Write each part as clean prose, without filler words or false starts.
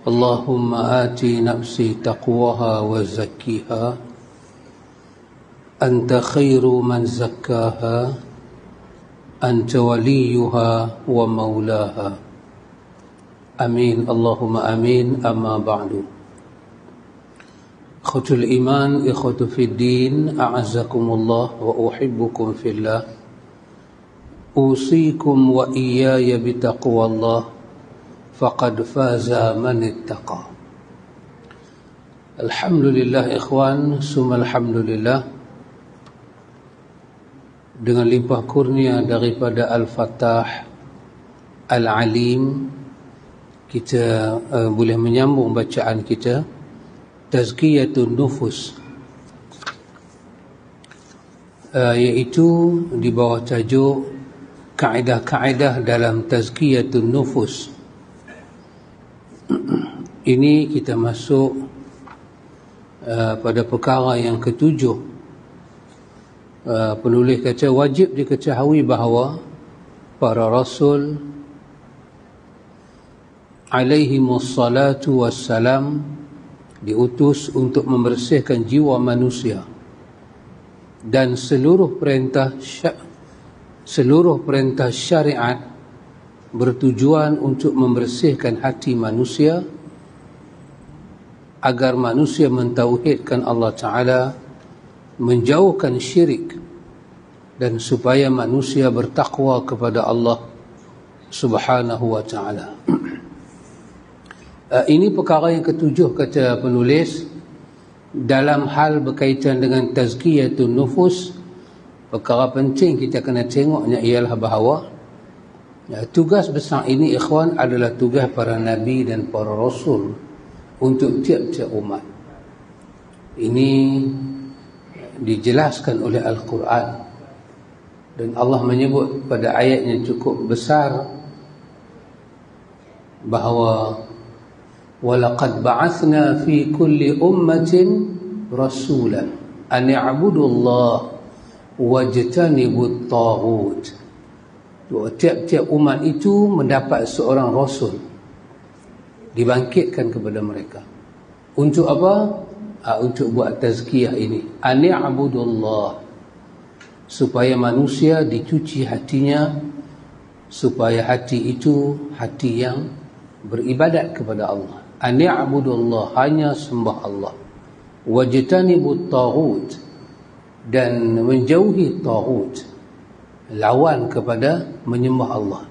اللهم آت نفسي تقواها وزكها أنت خير من زكاها أنت وليها ومولاها آمين اللهم آمين أما بعد إخوة الإيمان إخوة في الدين أعزكم الله وأحبكم في الله أوصيكم وإياي بتقوى الله فقد فاز من اتقى. Alhamdulillah ikhwan, summa alhamdulillah, dengan limpah kurnia daripada Al-Fattah Al-Alim, kita boleh menyambung bacaan kita Tazkiyatun Nufus, iaitu di bawah tajuk kaedah-kaedah dalam Tazkiyatun Nufus. Ini kita masuk pada perkara yang ketujuh. Penulis kata wajib diketahui bahawa para rasul alaihimus salatu wassalam diutus untuk membersihkan jiwa manusia, dan seluruh perintah syariat bertujuan untuk membersihkan hati manusia agar manusia mentauhidkan Allah Ta'ala, menjauhkan syirik, dan supaya manusia bertakwa kepada Allah Subhanahu wa Ta'ala. Ini perkara yang ketujuh, kata penulis, dalam hal berkaitan dengan tazkiyatun nufus. Perkara penting kita kena tengoknya ialah bahawa tugas besar ini ikhwan adalah tugas para nabi dan para rasul untuk tiap-tiap umat. Ini dijelaskan oleh Al-Quran, dan Allah menyebut pada ayat yang cukup besar bahawa walaqad ba'athna fi kulli ummatin rasulan an i'budu Allah wajtanibut taghut. Tiap-tiap umat itu mendapat seorang rasul, dibangkitkan kepada mereka. Untuk apa? Untuk buat tazkiyah ini. Ani'budullah, supaya manusia dicuci hatinya, supaya hati itu hati yang beribadat kepada Allah. Ani'budullah, hanya sembah Allah. Wajtanibut taghut, dan menjauhi taghut, lawan kepada menyembah Allah.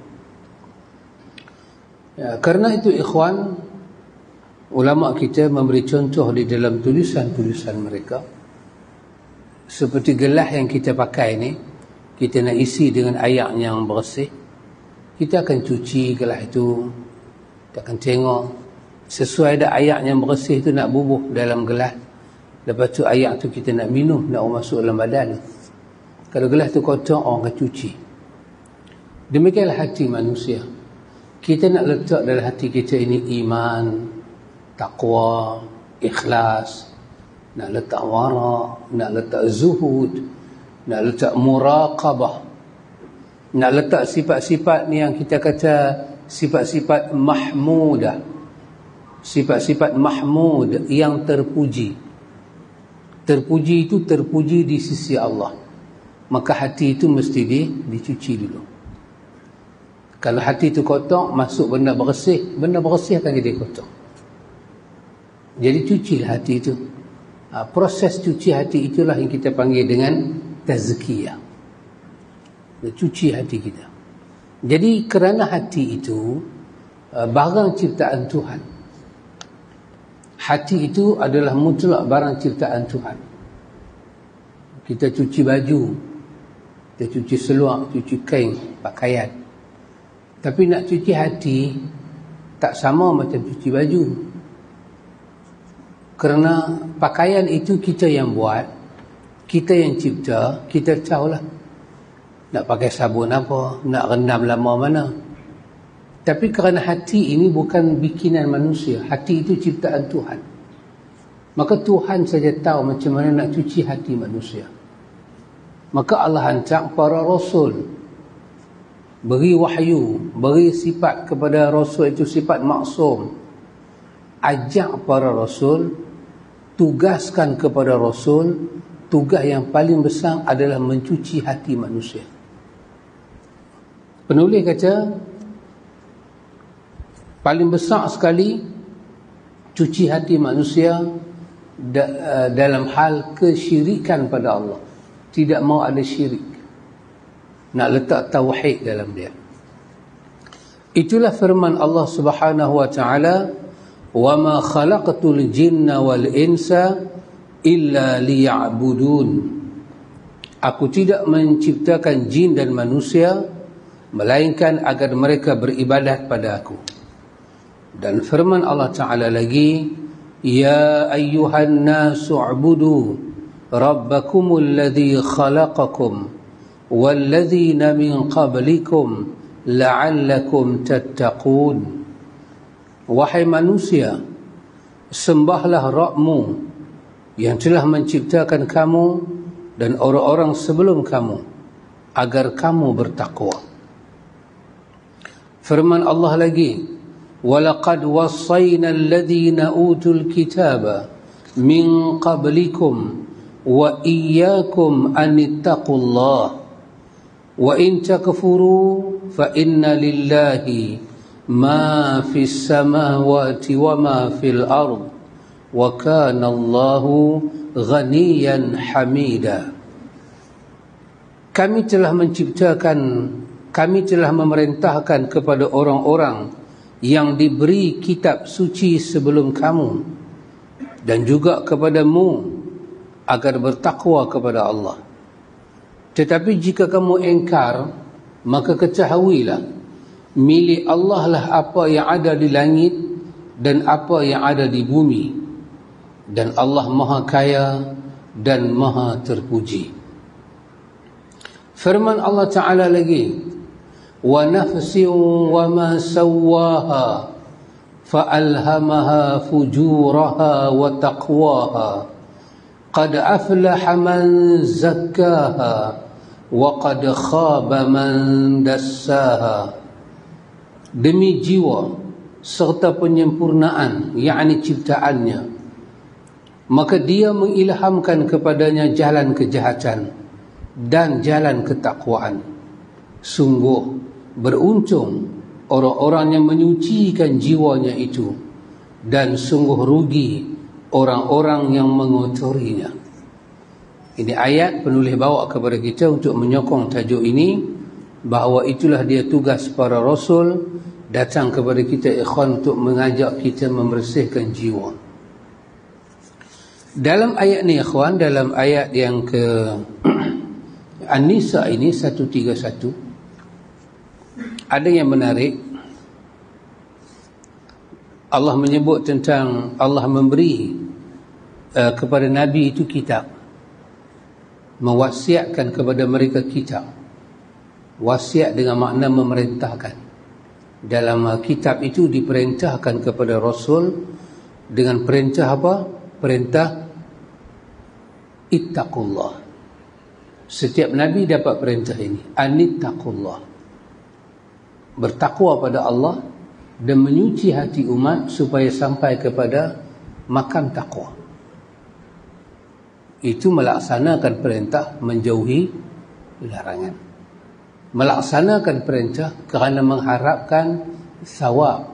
Karena itu ikhwan, ulama kita memberi contoh di dalam tulisan-tulisan mereka. Seperti gelas yang kita pakai ni, kita nak isi dengan air yang bersih, kita akan cuci gelas itu, kita akan tengok sesuai ada air yang bersih itu nak bubuh dalam gelas. Lepas tu air tu kita nak minum, nak masuk dalam badan. Kalau gelas tu kotor, orang akan cuci. Demikianlah hati manusia. Kita nak letak dalam hati kita ini iman, taqwa, ikhlas, nak letak wara', nak letak zuhud, nak letak muraqabah, nak letak sifat-sifat ni yang kita kata sifat-sifat mahmudah, sifat-sifat mahmud yang terpuji. Terpuji itu terpuji di sisi Allah. Maka hati itu mesti dicuci dulu. Kalau hati itu kotor, masuk benda bersih akan jadi kotor. Jadi cucilah hati itu. Proses cuci hati itulah yang kita panggil dengan tazkiyah. Cuci hati kita. Jadi kerana hati itu barang ciptaan Tuhan. Hati itu adalah mutlak barang ciptaan Tuhan. Kita cuci baju, kita cuci seluar, cuci kain, pakaian. Tapi nak cuci hati tak sama macam cuci baju. Kerana pakaian itu kita yang buat, kita yang cipta, kita tahulah nak pakai sabun apa, nak rendam lama mana. Tapi kerana hati ini bukan bikinan manusia, hati itu ciptaan Tuhan. Maka Tuhan saja tahu macam mana nak cuci hati manusia. Maka Allah hantar para rasul, beri wahyu, beri sifat kepada rasul itu, sifat maksum, ajak para rasul, tugaskan kepada rasul, tugas yang paling besar adalah mencuci hati manusia. Penulis kata paling besar sekali cuci hati manusia dalam hal kesyirikan pada Allah. Tidak mau ada syirik, nak letak tauhid dalam dia. Itulah firman Allah Subhanahu wa taala, wa ma khalaqtul jinna wal insa illa liya'budun. Aku tidak menciptakan jin dan manusia melainkan agar mereka beribadat pada aku. Dan firman Allah Ta'ala lagi, ya ayyuhan nasu ubudu rabbakumul ladzi khalaqakum walladzina min qablikum la'allakum tattaqun. Wahai manusia, sembahlah Rabbmu yang telah menciptakan kamu dan orang-orang sebelum kamu agar kamu bertakwa. Firman Allah lagi, وَلَقَدْ وَصَّيْنَا الَّذِينَ أُوتُوا الْكِتَابَ مِنْ قَبْلِكُمْ وَإِيَّاكُمْ أَنِ اتَّقُوا اللَّهَ وَإِنْ تَكْفُرُوا فَإِنَّ لِلَّهِ مَا فِي السَّمَاوَاتِ وَمَا فِي الْأَرْضِ وَكَانَ اللَّهُ غَنِيًّا حَمِيدًا. Kami telah memerintahkan kepada orang-orang yang diberi kitab suci sebelum kamu dan juga kepadamu agar bertakwa kepada Allah. Tetapi jika kamu engkar, maka ketahuilah milik Allah lah apa yang ada di langit dan apa yang ada di bumi, dan Allah Maha Kaya dan Maha Terpuji. Firman Allah Ta'ala lagi, وَنَفْسٍ وَمَا سَوَّاهَا فَأَلْهَمَهَا فُجُورَهَا وَتَقْوَاهَا قَدْ أَفْلَحَ مَنْ زَكَّاهَا وَقَدْ خَابَ مَنْ دَسَّاهَا. Demi jiwa serta penyempurnaan, yakni ciptaannya, maka dia mengilhamkan kepadanya jalan kejahatan dan jalan ketakwaan. Sungguh beruntung orang-orang yang menyucikan jiwanya itu, dan sungguh rugi orang-orang yang mengotorinya. Ini ayat penulis bawa kepada kita untuk menyokong tajuk ini, bahawa itulah dia tugas para rasul datang kepada kita ikhwan untuk mengajak kita membersihkan jiwa. Dalam ayat ni ikhwan, dalam ayat yang ke An-Nisa ini 131, ada yang menarik. Allah menyebut tentang Allah memberi kepada Nabi itu kitab, mewasiatkan kepada mereka kitab. Wasiat dengan makna memerintahkan. Dalam kitab itu diperintahkan kepada Rasul dengan perintah apa? Perintah ittaqullah. Setiap Nabi dapat perintah ini, anittaqullah, bertakwa pada Allah dan menyuci hati umat supaya sampai kepada makam takwa. Itu melaksanakan perintah, menjauhi larangan. Melaksanakan perintah kerana mengharapkan thawab,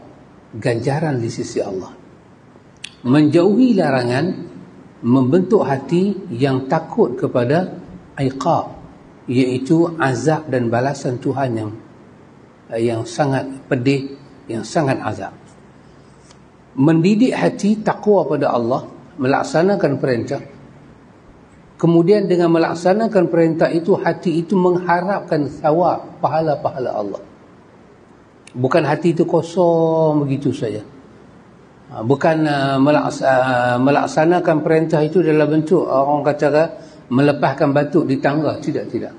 ganjaran di sisi Allah. Menjauhi larangan membentuk hati yang takut kepada iqab, iaitu azab dan balasan Tuhan yang sangat pedih, yang sangat azab. Mendidik hati takwa pada Allah, melaksanakan perintah. Kemudian dengan melaksanakan perintah itu, hati itu mengharapkan thawab, pahala-pahala Allah. Bukan hati itu kosong begitu saja. Bukan melaksanakan perintah itu dalam bentuk orang kata melepaskan batuk di tangga. Tidak.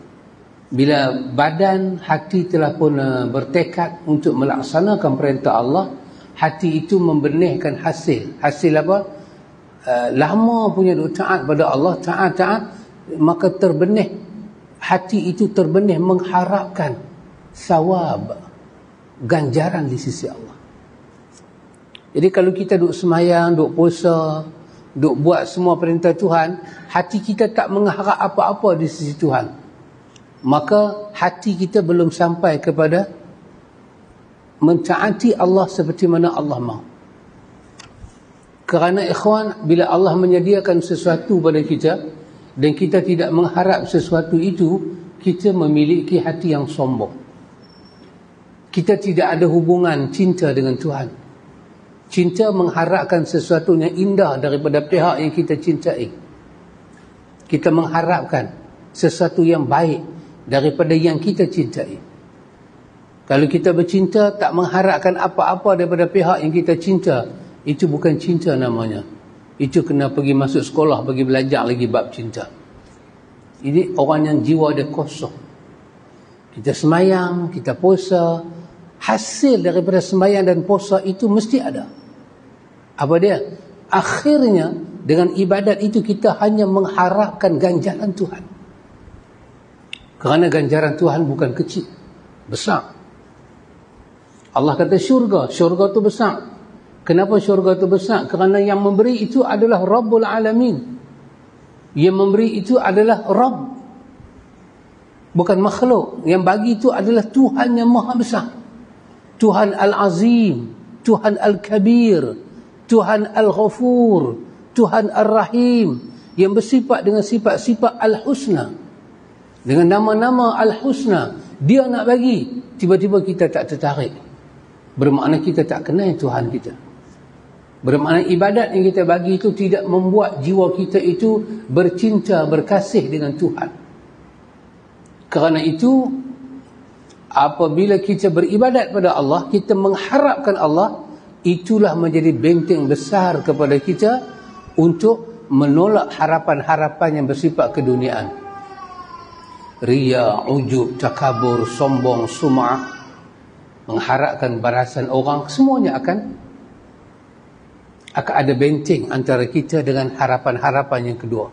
Bila badan, hati telah pun bertekad untuk melaksanakan perintah Allah, hati itu membenihkan hasil. Hasil apa? Lama punya duk taat pada Allah, taat, maka terbenih, hati itu terbenih mengharapkan thawab, ganjaran di sisi Allah. Jadi kalau kita duk semayang, duk puasa, duk buat semua perintah Tuhan, hati kita tak mengharap apa-apa di sisi Tuhan, maka hati kita belum sampai kepada mentaati Allah seperti mana Allah mahu. Kerana ikhwan, bila Allah menyediakan sesuatu pada kita dan kita tidak mengharap sesuatu itu, kita memiliki hati yang sombong. Kita tidak ada hubungan cinta dengan Tuhan. Cinta mengharapkan sesuatu yang indah daripada pihak yang kita cintai. Kita mengharapkan sesuatu yang baik daripada yang kita cintai. Kalau kita bercinta tak mengharapkan apa-apa daripada pihak yang kita cinta, itu bukan cinta namanya. Itu kena pergi masuk sekolah, pergi belajar lagi bab cinta. Ini orang yang jiwa dia kosong. Kita semayang, kita puasa, hasil daripada semayang dan puasa itu mesti ada. Apa dia? Akhirnya dengan ibadat itu kita hanya mengharapkan ganjaran Tuhan. Kerana ganjaran Tuhan bukan kecil, besar. Allah kata syurga tu besar. Kenapa syurga itu besar? Kerana yang memberi itu adalah Rabbul Alamin. Yang memberi itu adalah Rabb, bukan makhluk. Yang bagi itu adalah Tuhan yang maha besar. Tuhan Al-Azim, Tuhan Al-Kabir, Tuhan Al-Ghafur, Tuhan Al-Rahim, yang bersifat dengan sifat-sifat Al-Husna, dengan nama-nama Al-Husna. Dia nak bagi, tiba-tiba kita tak tertarik, bermakna kita tak kenal Tuhan kita. Bermakna ibadat yang kita bagi itu tidak membuat jiwa kita itu bercinta, berkasih dengan Tuhan. Kerana itu, apabila kita beribadat pada Allah, kita mengharapkan Allah, itulah menjadi benteng besar kepada kita untuk menolak harapan-harapan yang bersifat keduniaan. Riya, ujub, takabur, sombong, sum'ah, mengharapkan balasan orang, semuanya akan ada benteng antara kita dengan harapan-harapan yang kedua.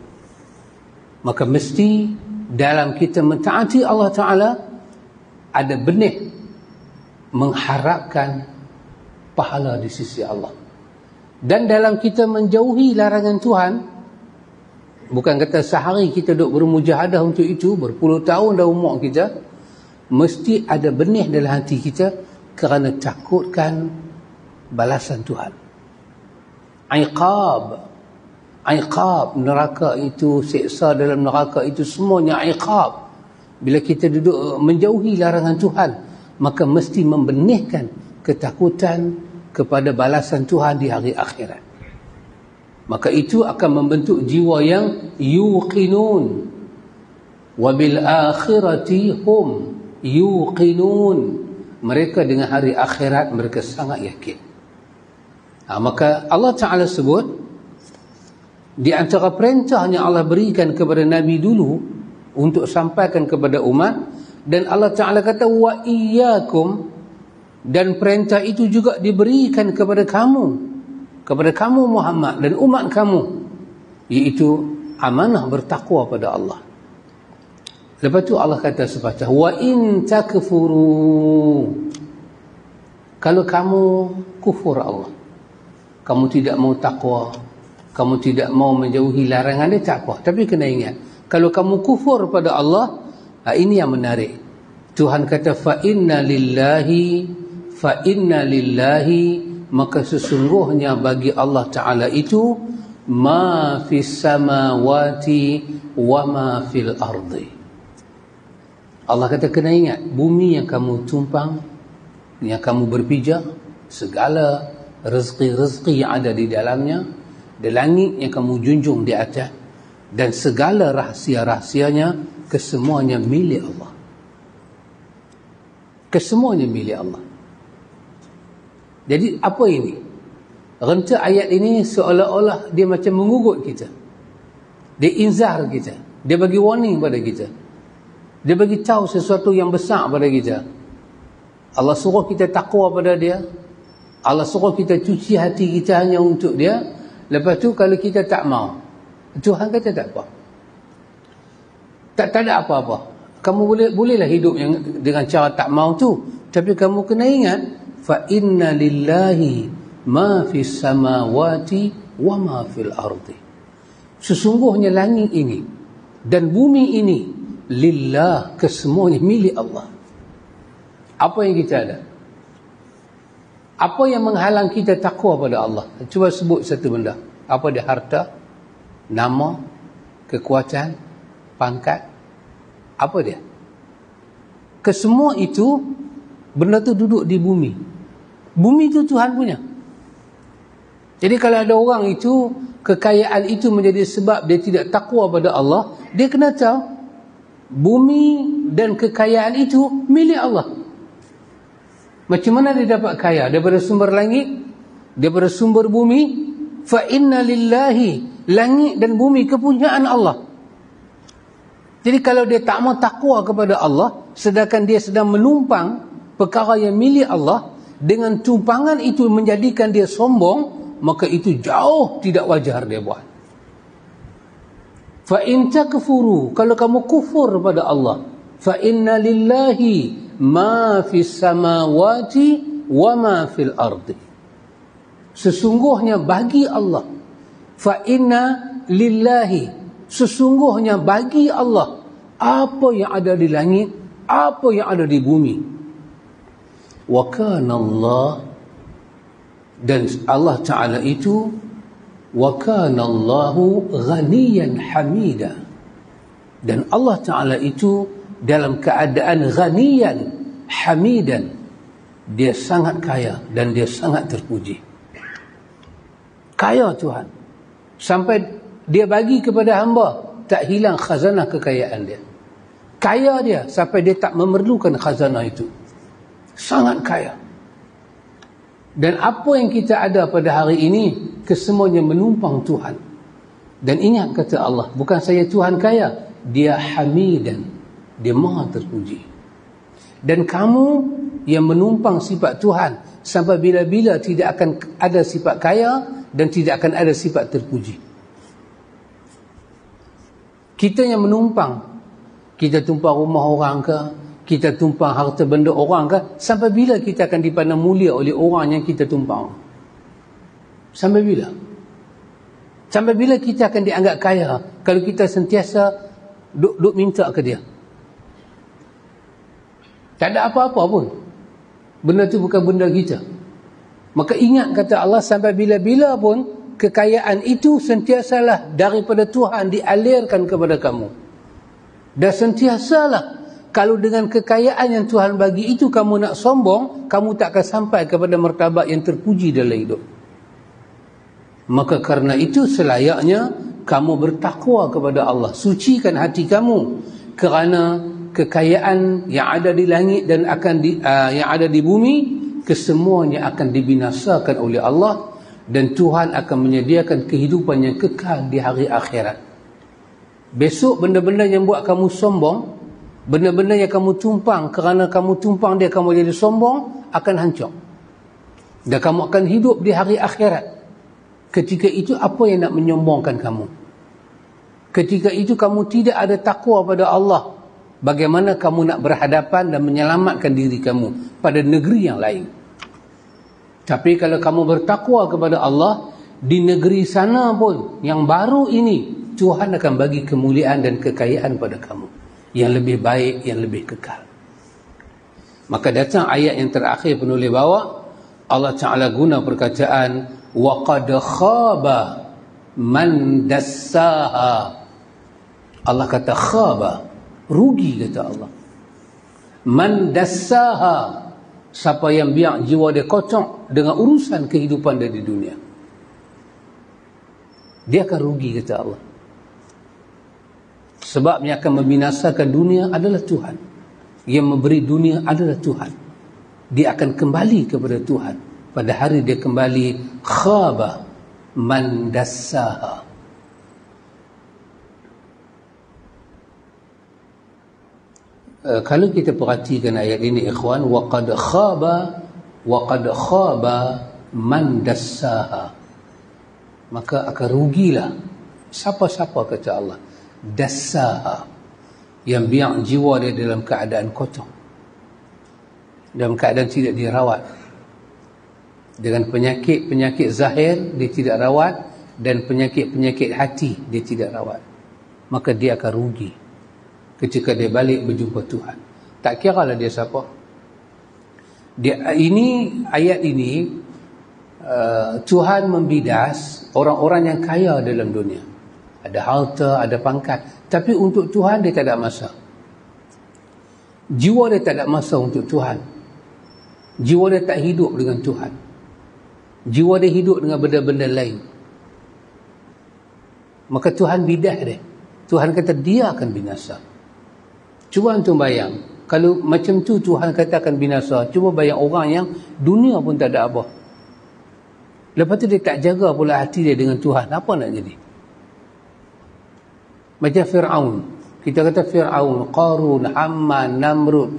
Maka mesti dalam kita mentaati Allah Ta'ala ada benih mengharapkan pahala di sisi Allah. Dan dalam kita menjauhi larangan Tuhan, bukan kata sehari kita duduk bermujahadah untuk itu, berpuluh tahun dah umur kita, mesti ada benih dalam hati kita kerana takutkan balasan Tuhan. Iqab neraka itu, seksa dalam neraka itu semuanya iqab. Bila kita duduk menjauhi larangan Tuhan, maka mesti membenihkan ketakutan kepada balasan Tuhan di hari akhirat. Maka itu akan membentuk jiwa yang yuqinun, wabil akhirati hum yuqinun. Mereka dengan hari akhirat mereka sangat yakin. Maka Allah Ta'ala sebut, di antara perintah yang Allah berikan kepada Nabi dulu untuk sampaikan kepada umat, dan Allah Ta'ala kata wa iyyakum, dan perintah itu juga diberikan kepada kamu Muhammad dan umat kamu, iaitu amanah bertakwa pada Allah. Lepas tu Allah kata sepatah, wa in takfuru, kalau kamu kufur Allah, kamu tidak mau takwa, kamu tidak mau menjauhi larangan dia, tak apa. Tapi kena ingat, kalau kamu kufur pada Allah, ini yang menarik. Tuhan kata fa inna lillahi, maka sesungguhnya bagi Allah Ta'ala itu ma fis samawati wa ma fil ardi. Allah kata kena ingat, bumi yang kamu tumpang, yang kamu berpijak, segala rezeki-rezeki yang ada di dalamnya, dan langit yang kamu junjung di atas, dan segala rahsia-rahsianya, kesemuanya milik Allah. Kesemuanya milik Allah. Jadi apa ini? Renta ayat ini seolah-olah dia macam mengugut kita, dia inzar kita, dia bagi warning pada kita, dia bagi tahu sesuatu yang besar pada kita. Allah suruh kita takwa pada dia, Allah suruh kita cuci hati kita hanya untuk dia. Lepas tu kalau kita tak mau, Tuhan kata tak apa, tak ada apa-apa. Kamu bolehlah hidup yang dengan cara tak mau tu, tapi kamu kena ingat fa inna lillahi ma fis samawati wa ma fil ardi. Sesungguhnya langit ini dan bumi ini lillah, kesemuanya milik Allah. Apa yang kita ada? Apa yang menghalang kita takwa pada Allah? Cuba sebut satu benda. Apa dia? Harta, nama, kekuatan, pangkat. Apa dia? Kesemua itu, benda tu duduk di bumi. Bumi itu Tuhan punya. Jadi kalau ada orang itu, kekayaan itu menjadi sebab dia tidak takwa pada Allah, dia kena tahu bumi dan kekayaan itu milik Allah. Macam mana dia dapat kaya? Daripada sumber langit, daripada sumber bumi. Fa inna lillahi, langit dan bumi kepunyaan Allah. Jadi kalau dia tak mau takwa kepada Allah, sedangkan dia sedang menumpang perkara yang milik Allah, dengan tumpangan itu menjadikan dia sombong, maka itu jauh tidak wajar dia buat. Fa in takfuru, kalau kamu kufur pada Allah, fa inna lillahi ma fis samawati wa ma fil ardi. Sesungguhnya bagi Allah, fa inna lillahi, sesungguhnya bagi Allah apa yang ada di langit, apa yang ada di bumi. Wa kana Allah, dan Allah Ta'ala itu, wa kana Allahu ghaniyan hamida, dan Allah Ta'ala itu dalam keadaan ghaniyan hamidan, dia sangat kaya dan dia sangat terpuji. Kaya Tuhan sampai dia bagi kepada hamba, tak hilang khazanah kekayaan dia. Kaya dia sampai dia tak memerlukan khazanah itu. Sangat kaya. Dan apa yang kita ada pada hari ini, kesemuanya menumpang Tuhan. Dan ingat kata Allah, bukan saya Tuhan kaya, dia hamidan, dia maha terpuji. Dan kamu yang menumpang sifat Tuhan, sampai bila-bila tidak akan ada sifat kaya dan tidak akan ada sifat terpuji. Kita yang menumpang, kita tumpang rumah orang ke, kita tumpang harta benda orang ke, sampai bila kita akan dipandang mulia oleh orang yang kita tumpang? Sampai bila? Sampai bila kita akan dianggap kaya kalau kita sentiasa duk minta ke dia? Tak ada apa-apa pun. Benda tu bukan benda kita. Maka ingat kata Allah, sampai bila-bila pun kekayaan itu sentiasalah daripada Tuhan dialirkan kepada kamu. Dan sentiasalah, kalau dengan kekayaan yang Tuhan bagi itu kamu nak sombong, kamu tak akan sampai kepada martabat yang terpuji dalam hidup. Maka kerana itu selayaknya kamu bertakwa kepada Allah. Sucikan hati kamu, kerana kekayaan yang ada di langit dan yang ada di bumi, kesemuanya akan dibinasakan oleh Allah, dan Tuhan akan menyediakan kehidupan yang kekal di hari akhirat. Besok benda-benda yang buat kamu sombong, benda-benda yang kamu tumpang, kerana kamu tumpang dia kamu jadi sombong, akan hancur. Dan kamu akan hidup di hari akhirat. Ketika itu apa yang nak menyombongkan kamu? Ketika itu kamu tidak ada takwa pada Allah. Bagaimana kamu nak berhadapan dan menyelamatkan diri kamu pada negeri yang lain? Tapi kalau kamu bertakwa kepada Allah, di negeri sana pun yang baru ini, Tuhan akan bagi kemuliaan dan kekayaan pada kamu yang lebih baik, yang lebih kekal. Maka datang ayat yang terakhir penulis bawa, Allah Ta'ala guna perkataan wa qad khaba man dassaha. Allah kata khaba, rugi kata Allah. Man dassaha, siapa yang biar jiwa dia kocok dengan urusan kehidupan dia di dunia, dia akan rugi kata Allah. Sebab yang akan membinasakan dunia adalah Tuhan. Yang memberi dunia adalah Tuhan. Dia akan kembali kepada Tuhan. Pada hari dia kembali, khaba man dassaha. Kalau kita perhatikan ayat ini ikhwan, wa qad khaba man dassaha, maka akan rugilah siapa-siapa kata Allah, dassaha, yang biar jiwa dia dalam keadaan kotor, dalam keadaan tidak dirawat. Dengan penyakit-penyakit zahir dia tidak rawat, dan penyakit-penyakit hati dia tidak rawat, maka dia akan rugi ketika dia balik berjumpa Tuhan. Tak kira lah dia siapa. Ayat ini Tuhan membidas orang-orang yang kaya dalam dunia. Ada harta, ada pangkat, tapi untuk Tuhan dia tak ada masa. Jiwa dia tak ada masa untuk Tuhan. Jiwa dia tak hidup dengan Tuhan. Jiwa dia hidup dengan benda-benda lain. Maka Tuhan bidah dia. Tuhan kata dia akan binasa. Cuba antum bayang, kalau macam tu Tuhan kata akan binasa, cuba bayang orang yang dunia pun tak ada apa. Lepas tu dia tak jaga pula hati dia dengan Tuhan, apa nak jadi? Macam Fir'aun. Kita kata Fir'aun, Qarun, Haman, Namrud.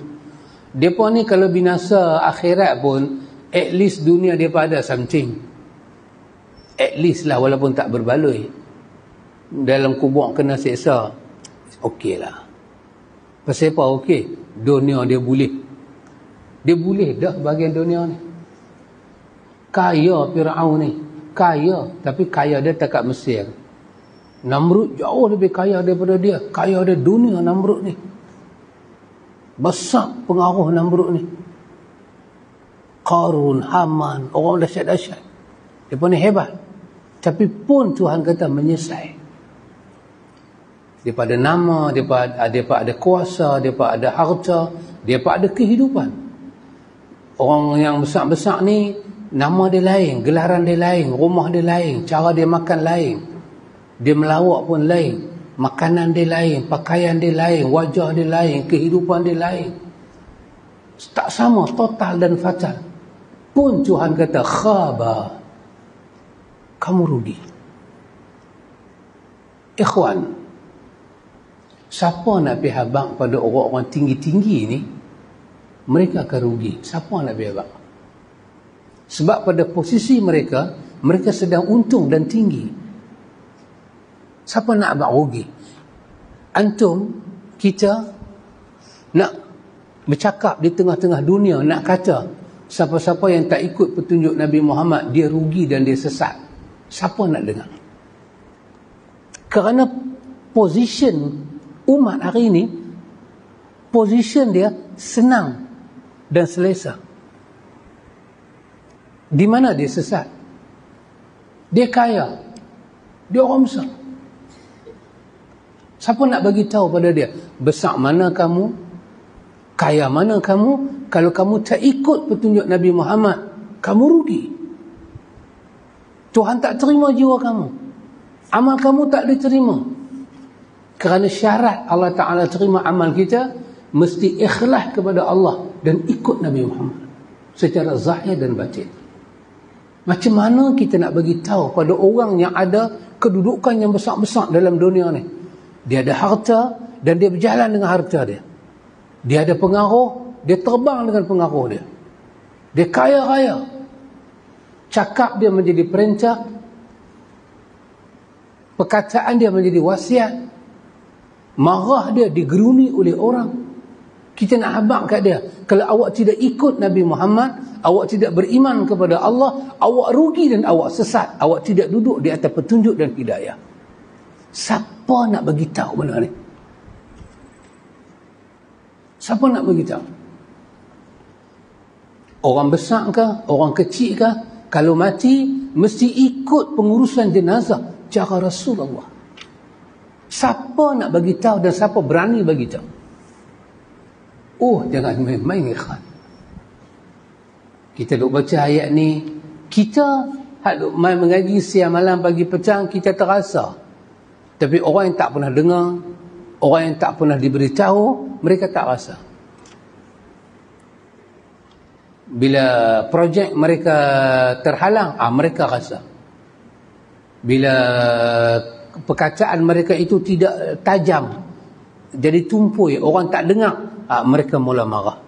Mereka ni kalau binasa akhirat pun, at least dunia dia ada something. At least lah, walaupun tak berbaloi. Dalam kubur kena seksa, okey lah. Pasal apa okey? Dunia dia boleh. Dia boleh dah bahagian dunia ni. Kaya Fir'aun ni. Kaya, tapi kaya dia tak kat Mesir. Namrud jauh lebih kaya daripada dia. Kaya dia dunia Namrud ni. Besar pengaruh Namrud ni. Qarun, Haman, orang dahsyat-dahsyat. Mereka ni hebat. Tapi pun Tuhan kata menyesal. Daripada nama, daripada ada kuasa, daripada ada harta, daripada ada kehidupan. Orang yang besar-besar ni, nama dia lain, gelaran dia lain, rumah dia lain, cara dia makan lain. Dia melawak pun lain. Makanan dia lain, pakaian dia lain, wajah dia lain, kehidupan dia lain. Tak sama, total dan fatal. Pun Tuhan kata, khaba, kamu rugi. Ikhwan, siapa nak pergi habaq pada orang-orang tinggi-tinggi ni, mereka akan rugi. Siapa nak pergi habaq? Sebab pada posisi mereka, mereka sedang untung dan tinggi. Siapa nak habaq rugi? Antum, kita nak bercakap di tengah-tengah dunia, nak kata siapa-siapa yang tak ikut petunjuk Nabi Muhammad, dia rugi dan dia sesat. Siapa nak dengar? Kerana position umat hari ini, position dia senang dan selesa. Di mana dia sesat? Dia kaya, dia orang besar. Siapa nak bagi tahu pada dia, besar mana kamu, kaya mana kamu? Kalau kamu tak ikut petunjuk Nabi Muhammad, kamu rugi. Tuhan tak terima jiwa kamu, amal kamu tak diterima. Kerana syarat Allah Ta'ala terima amal kita, mesti ikhlas kepada Allah dan ikut Nabi Muhammad secara zahir dan batin. Macam mana kita nak bagi tahu pada orang yang ada kedudukan yang besar-besar dalam dunia ni? Dia ada harta dan dia berjalan dengan harta dia. Dia ada pengaruh, dia terbang dengan pengaruh dia. Dia kaya raya. Cakap dia menjadi perintah, perkataan dia menjadi wasiat, marah dia digeruni oleh orang. Kita nak habaq kat dia, kalau awak tidak ikut Nabi Muhammad, awak tidak beriman kepada Allah, awak rugi dan awak sesat. Awak tidak duduk di atas petunjuk dan hidayah. Siapa nak bagi tahu benda ni? Siapa nak bagi tahu? Orang besar ke, orang kecil ke, kalau mati mesti ikut pengurusan jenazah cara Rasulullah. Siapa nak bagi tahu dan siapa berani bagi tahu? Oh, jangan main-main ikhwan. Kita duk baca ayat ni, kita duk main mengaji siang malam pagi petang, kita terasa. Tapi orang yang tak pernah dengar, orang yang tak pernah diberitahu, mereka tak rasa. Bila projek mereka terhalang, mereka rasa. Bila perkataan mereka itu tidak tajam, jadi tumpul, orang tak dengar, mereka mula marah.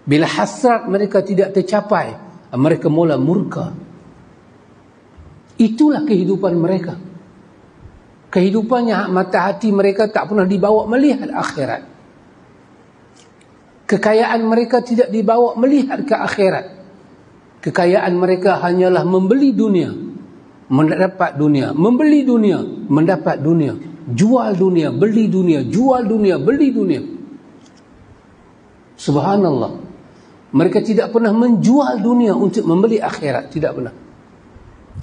Bila hasrat mereka tidak tercapai, mereka mula murka. Itulah kehidupan mereka. Kehidupannya, mata hati mereka tak pernah dibawa melihat akhirat. Kekayaan mereka tidak dibawa melihat ke akhirat. Kekayaan mereka hanyalah membeli dunia, mendapat dunia, membeli dunia, mendapat dunia, jual dunia, beli dunia, jual dunia, beli dunia. Subhanallah. Mereka tidak pernah menjual dunia untuk membeli akhirat, tidak pernah.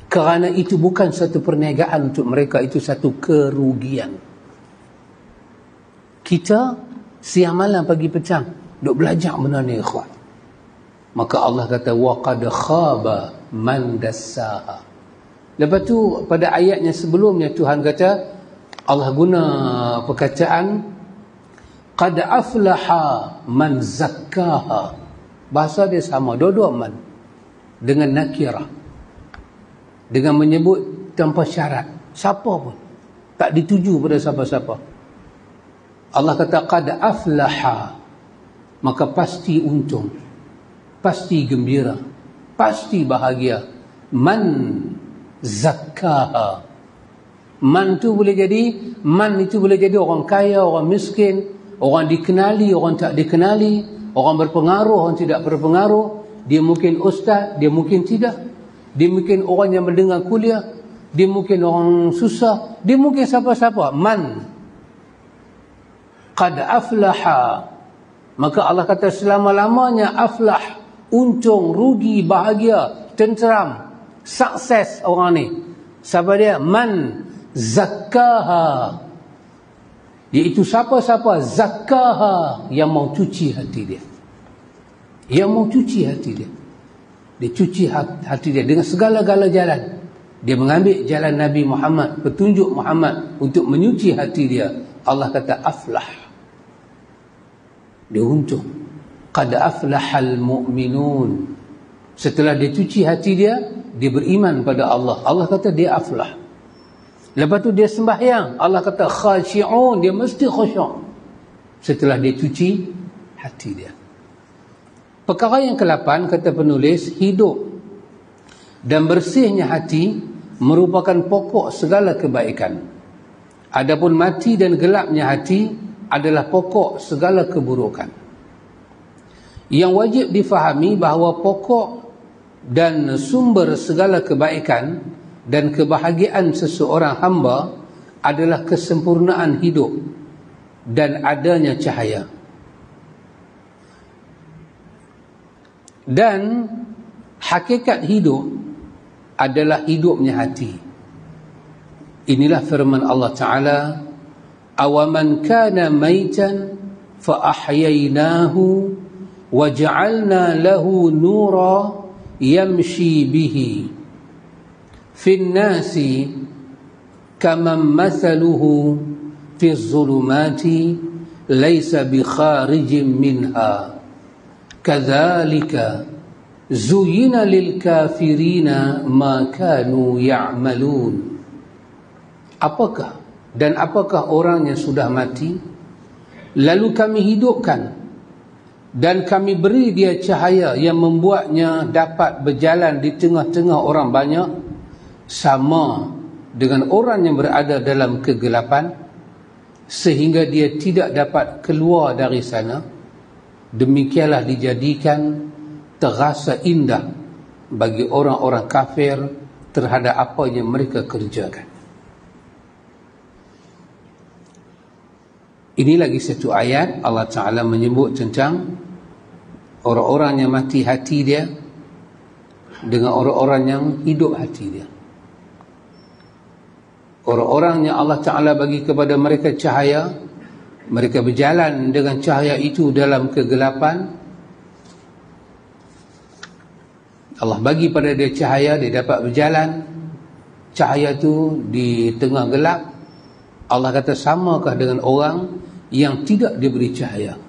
Kerana itu bukan satu perniagaan untuk mereka, itu satu kerugian. Kita siang malam pagi petang duk belajar benda ni, ikhwan. Maka Allah kata waqad khaba man dassaha. Lepas tu pada ayatnya sebelumnya Tuhan kata, Allah guna perkataan qad aflaha man zakkaha. Bahasa dia sama, dua-dua man dengan nakirah, dengan menyebut tanpa syarat siapa pun, tak dituju pada siapa-siapa. Allah kata qad aflaha, maka pasti untung, pasti gembira, pasti bahagia. Man zakkaha. Man itu boleh jadi orang kaya, orang miskin, orang dikenali, orang tak dikenali, orang berpengaruh, orang tidak berpengaruh. Dia mungkin ustaz, dia mungkin tidak. Dia mungkin orang yang mendengar kuliah, dia mungkin orang susah, dia mungkin siapa-siapa. Man qad aflaha. Maka Allah kata selama-lamanya aflah, untung, rugi, bahagia, tenteram, sukses orang ni. Siapa dia? Man zakkaha. Iaitu siapa-siapa zakkaha, yang mau cuci hati dia. Yang mau cuci hati dia. Dia cuci hati dia dengan segala-gala jalan. Dia mengambil jalan Nabi Muhammad, petunjuk Muhammad untuk menyuci hati dia. Allah kata aflah. Dia untung. Qad aflahal mu'minun. Setelah dia cuci hati dia, dia beriman pada Allah. Allah kata dia aflah. Lepas tu dia sembahyang, Allah kata khashi'un, dia mesti khusyuk setelah dia cuci hati dia. Perkara yang ke-8 kata penulis, hidup dan bersihnya hati merupakan pokok segala kebaikan. Adapun mati dan gelapnya hati adalah pokok segala keburukan. Yang wajib difahami bahawa pokok dan sumber segala kebaikan dan kebahagiaan seseorang hamba adalah kesempurnaan hidup dan adanya cahaya. Dan hakikat hidup adalah hidupnya hati. Inilah firman Allah Ta'ala, awaman kana maitan fa ahyaynahu wa ja'alna lahu nura yamshi bihi fi an-nasi kaman mathaluhu fi adh-dhulumati laysa bi kharijin minha kadzalika zuyyina lil kafirina ma kanu ya'malun. Apakah orang yang sudah mati lalu kami hidupkan dan kami beri dia cahaya yang membuatnya dapat berjalan di tengah-tengah orang banyak, sama dengan orang yang berada dalam kegelapan sehingga dia tidak dapat keluar dari sana. Demikianlah dijadikan terasa indah bagi orang-orang kafir terhadap apa yang mereka kerjakan. Ini lagi satu ayat Allah Ta'ala menyebut tentang orang-orang yang mati hati dia dengan orang-orang yang hidup hati dia. Orang-orang yang Allah Ta'ala bagi kepada mereka cahaya, mereka berjalan dengan cahaya itu dalam kegelapan. Allah bagi pada dia cahaya, dia dapat berjalan. Cahaya itu di tengah gelap. Allah kata samakah dengan orang yang tidak diberi cahaya.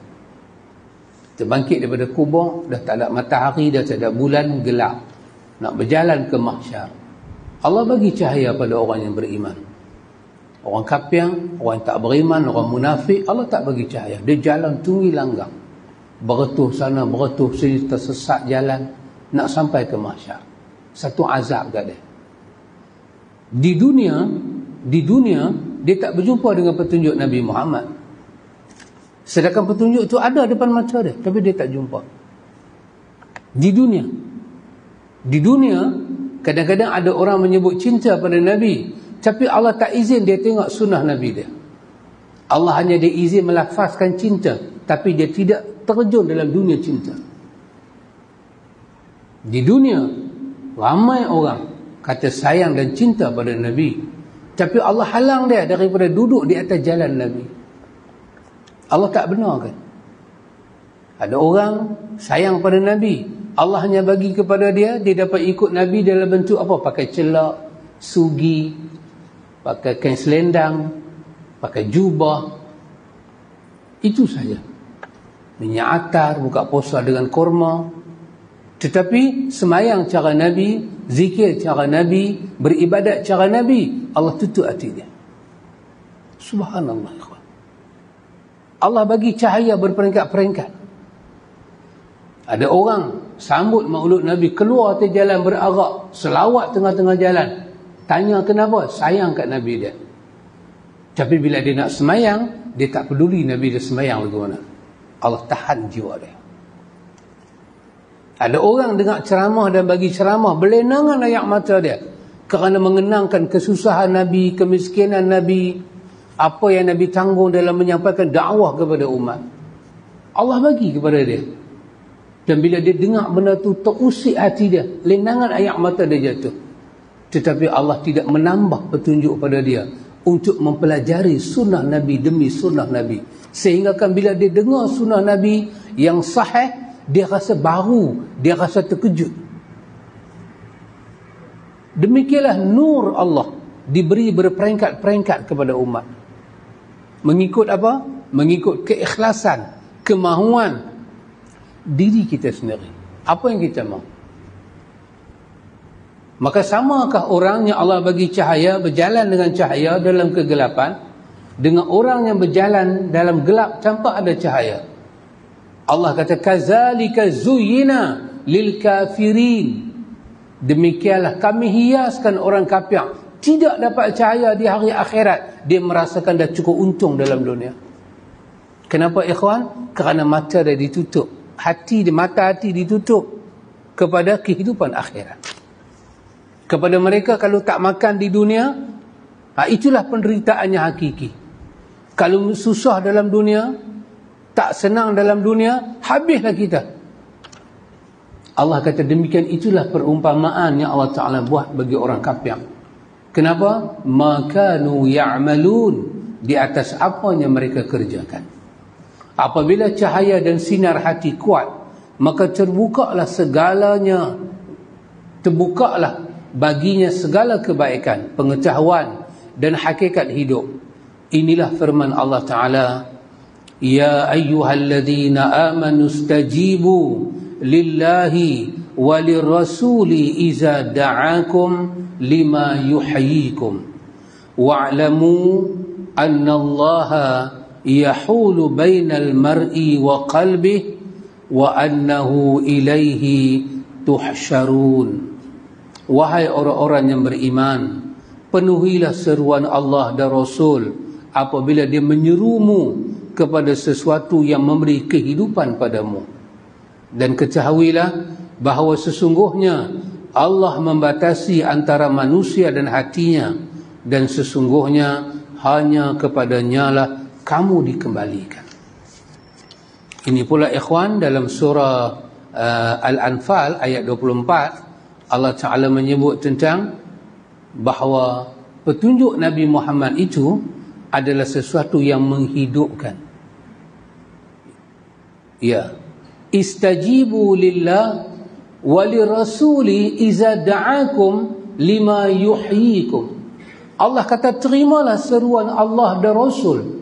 Terbangkit daripada kubur, dah tak ada matahari, dah tak ada bulan, gelap. Nak berjalan ke mahsyar. Allah bagi cahaya pada orang yang beriman. Orang kafir, orang yang tak beriman, orang munafik, Allah tak bagi cahaya. Dia jalan tunggi langgang, beretuh sana, beretuh sini, tersesat jalan, nak sampai ke mahsyar. Satu azab kat dia. Di dunia dia tak berjumpa dengan petunjuk Nabi Muhammad. Sedangkan petunjuk itu ada depan mata dia, tapi dia tak jumpa. Di dunia. Di dunia kadang-kadang ada orang menyebut cinta pada Nabi, tapi Allah tak izin dia tengok sunnah Nabi dia. Allah hanya dia izin melafazkan cinta, tapi dia tidak terjun dalam dunia cinta. Di dunia ramai orang kata sayang dan cinta pada Nabi, tapi Allah halang dia daripada duduk di atas jalan Nabi. Allah tak benarkan. Ada orang sayang pada Nabi, Allah hanya bagi kepada dia dapat ikut Nabi dalam bentuk apa? Pakai celak, sugi, pakai kain selendang, pakai jubah. Itu saja. Minyak atar, buka puasa dengan kurma. Tetapi semayang cara Nabi, zikir cara Nabi, beribadat cara Nabi, Allah tutup hati dia. Subhanallah, ikhwan. Allah bagi cahaya berperingkat-peringkat. Ada orang sambut maulud Nabi, keluar atas jalan berarak, selawat tengah-tengah jalan. Tanya kenapa? Sayang kat Nabi dia. Tapi bila dia nak semayang, dia tak peduli Nabi dia semayang bagaimana. Allah tahan jiwa dia. Ada orang dengar ceramah dan bagi ceramah, berlenangan ayat mata dia kerana mengenangkan kesusahan Nabi, kemiskinan Nabi, apa yang Nabi tanggung dalam menyampaikan dakwah kepada umat. Allah bagi kepada dia. Dan bila dia dengar benda tu, terusik hati dia, lenangan ayat mata dia jatuh. Tetapi Allah tidak menambah petunjuk pada dia untuk mempelajari sunnah Nabi demi sunnah Nabi. Sehingga kan bila dia dengar sunnah Nabi yang sahih, dia rasa baru, dia rasa terkejut. Demikianlah nur Allah diberi berperingkat-peringkat kepada umat. Mengikut apa? Mengikut keikhlasan, kemahuan diri kita sendiri. Apa yang kita mahu? Maka samakah orang yang Allah bagi cahaya, berjalan dengan cahaya dalam kegelapan, dengan orang yang berjalan dalam gelap tanpa ada cahaya? Allah kata, kazalika zuyyina lil kafirin. Demikianlah kami hiaskan orang kafir, tidak dapat cahaya di hari akhirat, dia merasakan dah cukup untung dalam dunia. Kenapa ikhwan? Kerana mata dia ditutup, mata hati ditutup kepada kehidupan akhirat. Kepada mereka kalau tak makan di dunia, itulah penderitaannya hakiki. Kalau susah dalam dunia, tak senang dalam dunia, habislah kita. Allah kata demikian, itulah perumpamaan yang Allah Ta'ala buat bagi orang kafir. Kenapa? Makanu ya'malun, di atas apa yang mereka kerjakan. Apabila cahaya dan sinar hati kuat, maka terbukalah segalanya, terbukalah baginya segala kebaikan, pengetahuan dan hakikat hidup. Inilah firman Allah Ta'ala, ya ayyuhalladzina amanu stajibu lillahi walirrasuli iza da'akum lima yuhyikum wa'lamu anna Allaha yahulu bainal mar'i wa qalbihi wa annahu ilaihi tuhsyarun. Wahai orang-orang yang beriman, penuhilah seruan Allah dan Rasul apabila dia menyerumu kepada sesuatu yang memberi kehidupan padamu. Dan ketahuilah bahawa sesungguhnya Allah membatasi antara manusia dan hatinya, dan sesungguhnya hanya kepadanya lah kamu dikembalikan. Ini pula ikhwan dalam surah Al-Anfal ayat 24, Allah Ta'ala menyebut tentang bahawa petunjuk Nabi Muhammad itu adalah sesuatu yang menghidupkan. Ya, istajibu lillah walirrasuli iza da'akum lima yuhyikum. Allah kata terimalah seruan Allah dan Rasul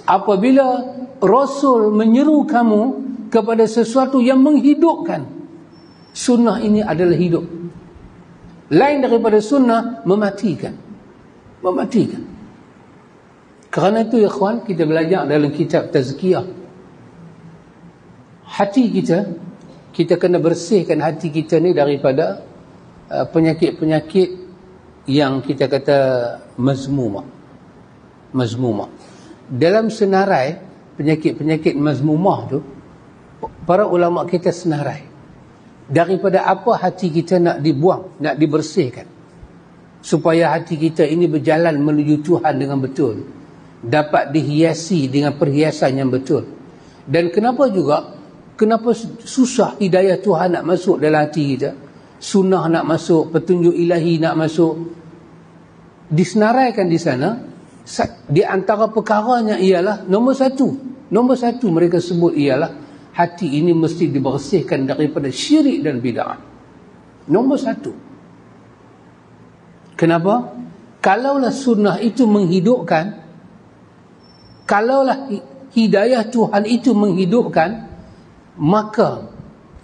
apabila Rasul menyeru kamu kepada sesuatu yang menghidupkan. Sunnah ini adalah hidup. Lain daripada sunnah, mematikan. Mematikan. Kerana itu ya ikhwan, kita belajar dalam kitab tazkiyah. Hati kita kena bersihkan hati kita ni daripada penyakit-penyakit yang kita kata mazmumah. Mazmumah. Dalam senarai penyakit-penyakit mazmumah tu, para ulama kita senarai. daripada apa hati kita nak dibuang, nak dibersihkan, supaya hati kita ini berjalan menuju Tuhan dengan betul, dapat dihiasi dengan perhiasan yang betul. Dan kenapa susah hidayah Tuhan nak masuk dalam hati kita, sunnah nak masuk, petunjuk ilahi nak masuk, disenaraikan di sana. Di antara perkaranya ialah nombor satu mereka sebut ialah hati ini mesti dibersihkan daripada syirik dan bid'ah. Nombor satu. Kenapa? Kalaulah sunnah itu menghidupkan, kalaulah hidayah Tuhan itu menghidupkan, maka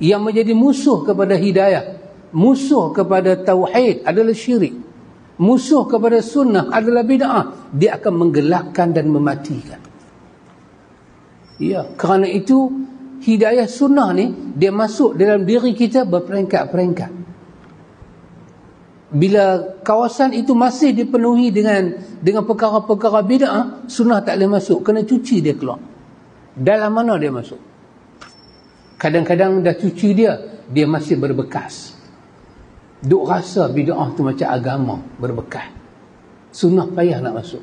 yang menjadi musuh kepada hidayah, musuh kepada tauhid adalah syirik, musuh kepada sunnah adalah bid'ah. Dia akan menggelapkan dan mematikan. Ya, kerana itu hidayah sunnah ni dia masuk dalam diri kita berperingkat-peringkat. Bila kawasan itu masih dipenuhi dengan perkara-perkara bid'ah, sunnah tak boleh masuk, kena cuci dia keluar. Dalam mana dia masuk? Kadang-kadang dah cuci dia masih berbekas. Duk rasa bid'ah tu macam agama, berbekas. Sunnah payah nak masuk.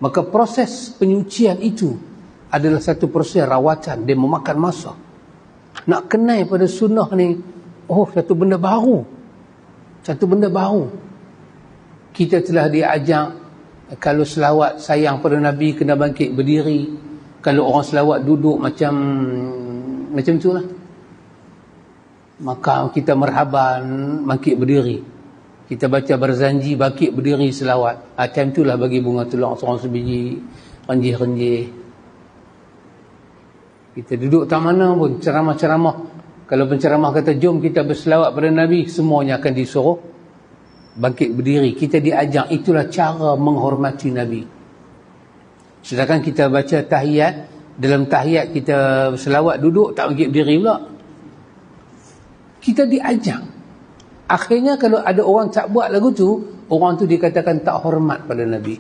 Maka proses penyucian itu adalah satu proses rawatan, dia memakan masa. Nak kenal pada sunnah ni, satu benda baru. Kita telah diajak, kalau selawat sayang pada Nabi kena bangkit berdiri. Kalau orang selawat duduk macam tu lah. Maka kita merhaban, bangkit berdiri. Kita baca berzanji, bangkit berdiri selawat. Time tu lah bagi bunga tulang seorang sebiji, renjih-renjih. Kita duduk tak mana pun, ceramah-ceramah. Kalau penceramah kata, jom kita berselawat pada Nabi, semuanya akan disuruh bangkit berdiri. Kita diajak, itulah cara menghormati Nabi. Sedangkan kita baca tahiyat, dalam tahiyat kita selawat duduk, tak bangkit berdiri pula. Kita diajak. Akhirnya kalau ada orang tak buat lagu tu, orang tu dikatakan tak hormat pada Nabi.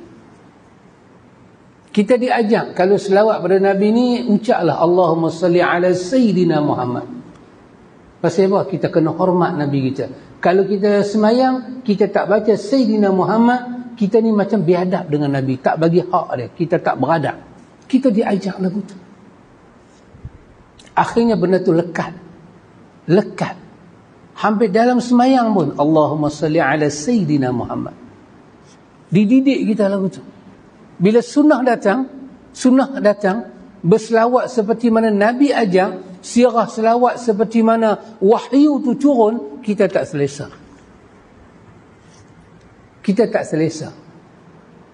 Kita diajak, kalau selawat pada Nabi ni, ucaplah Allahumma salli ala Sayyidina Muhammad. Pasal apa? Kita kena hormat Nabi kita. Kalau kita semayang, kita tak baca Sayyidina Muhammad, kita ni macam biadab dengan Nabi, tak bagi hak dia, kita tak beradab. Kita diajak lagu tu. Akhirnya benda tu lekat. Hampir dalam semayang pun Allahumma salli ala Sayyidina Muhammad. Dididik kita lagu tu. Bila sunnah datang berselawat seperti mana Nabi ajar, sirah selawat seperti mana wahyu tu turun, kita tak selesa.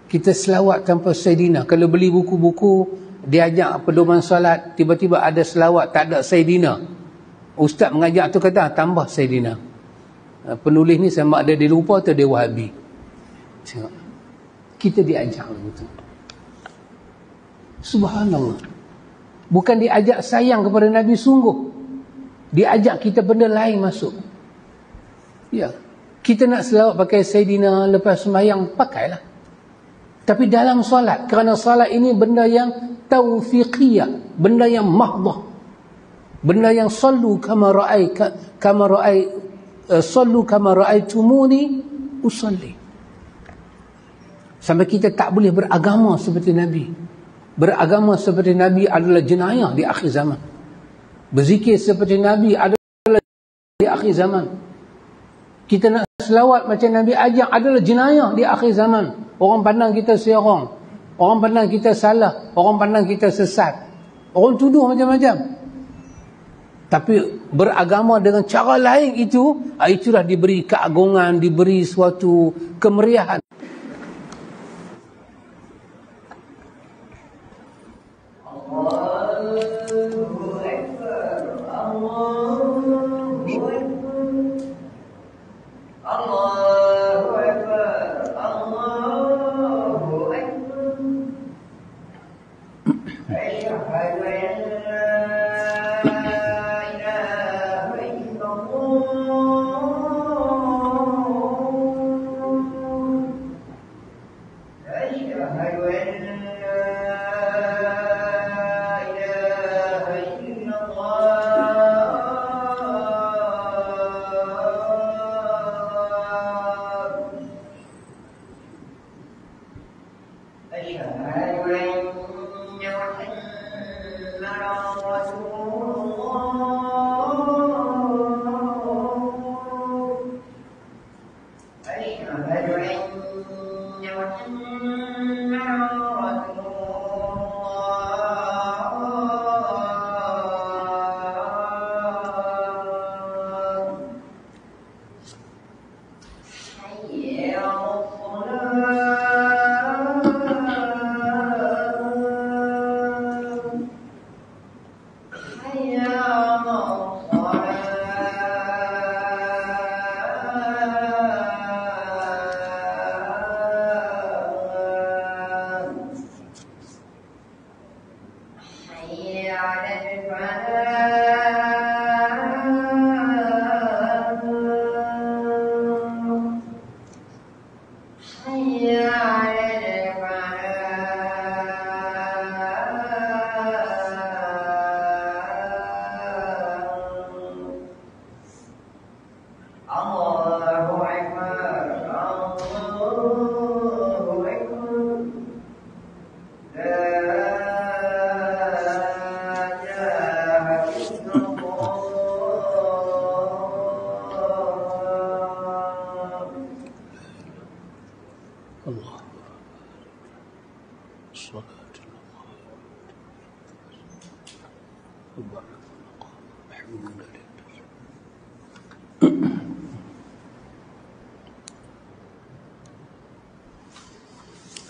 Kita selawat tanpa Sayyidina. Kalau beli buku-buku diajak pedoman solat, tiba-tiba ada selawat tak ada Sayyidina, ustaz mengajar tu kata tambah Sayyidina. Penulis ni sama ada dia lupa atau dia Wahabi. Kita diajak begitu. Subhanallah. Bukan diajak sayang kepada Nabi, sungguh diajak kita benda lain masuk. Ya, kita nak selawat pakai Sayyidina, lepas sembahyang pakailah. Tapi dalam solat, kerana solat ini benda yang taufiqiyah, benda yang mahdah, benda yang sallu kama ra'aitumuni usalli. Sampai kita tak boleh beragama seperti Nabi. Beragama seperti Nabi adalah jenayah di akhir zaman. Berzikir seperti Nabi adalah di akhir zaman. Kita nak selawat macam Nabi ajar adalah jenayah di akhir zaman. Orang pandang kita serong, orang pandang kita salah, orang pandang kita sesat, orang tuduh macam-macam. Tapi beragama dengan cara lain itulah diberi keagungan, diberi suatu kemeriahan.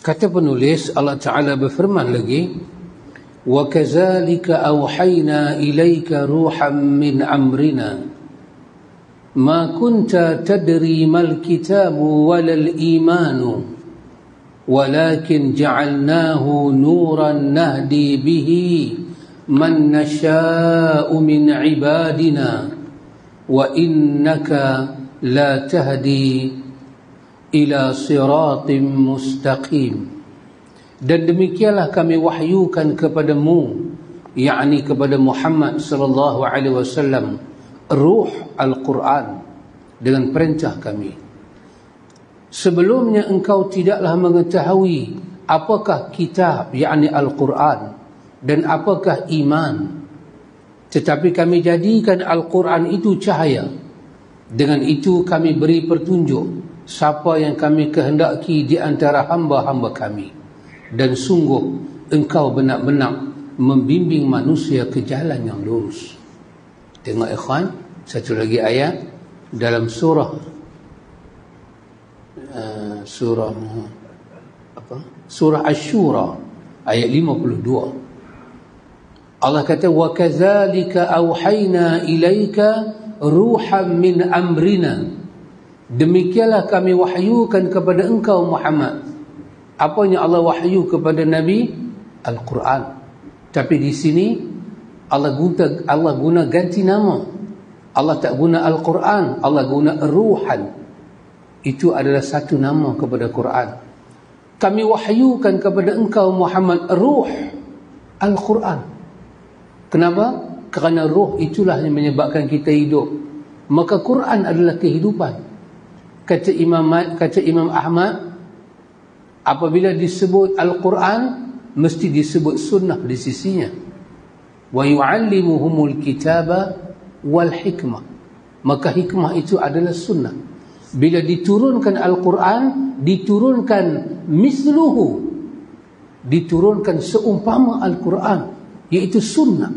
Kata penulis, Allah Ta'ala berfirman lagi, وَكَذَلِكَ أَوْحَيْنَا إِلَيْكَ رُوحًا مِّنْ أَمْرِنَا مَا كُنْتَ تَدْرِي مَا الْكِتَابُ وَلَا الْإِيمَانُ وَلَكِنْ جَعَلْنَاهُ نُورًا نَهْدِي بِهِ مَنْ نَشَاءُ مِنْ عِبَادِنَا وَإِنَّكَ لَا تَهْدِي إِلَى صِرَاطٍ مُسْتَقِيمٍ. Dan demikianlah kami wahyukan kepadamu, yakni kepada Muhammad sallallahu alaihi wasallam, ruh Al-Quran dengan perintah kami. Sebelumnya engkau tidaklah mengetahui apakah kitab, yakni Al-Quran, dan apakah iman. Tetapi kami jadikan Al-Quran itu cahaya. Dengan itu kami beri petunjuk siapa yang kami kehendaki di antara hamba-hamba kami. Dan sungguh engkau benar-benar membimbing manusia ke jalan yang lurus. Tengok ikhwan, satu lagi ayat dalam surah Asy-Syura ayat 52. Allah kata, wa kadzalika auhayna ilaika ruhan min amrina. Demikianlah kami wahyukan kepada engkau Muhammad. Apanya Allah wahyu kepada Nabi? Al-Quran. Tapi di sini Allah guna ganti nama. Allah tak guna Al-Quran, Allah guna Ruhan. Itu adalah satu nama kepada Quran. Kami wahyukan kepada engkau Muhammad ruh Al-Quran. Kenapa? Kerana ruh itulah yang menyebabkan kita hidup. Maka Quran adalah kehidupan. Kata Imam Ahmad, apabila disebut Al-Quran, mesti disebut sunnah di sisinya. Wa yu'allimuhumul kitaba wal hikmah. Maka hikmah itu adalah sunnah. Bila diturunkan Al-Quran, diturunkan misluhu, diturunkan seumpama Al-Quran, iaitu sunnah.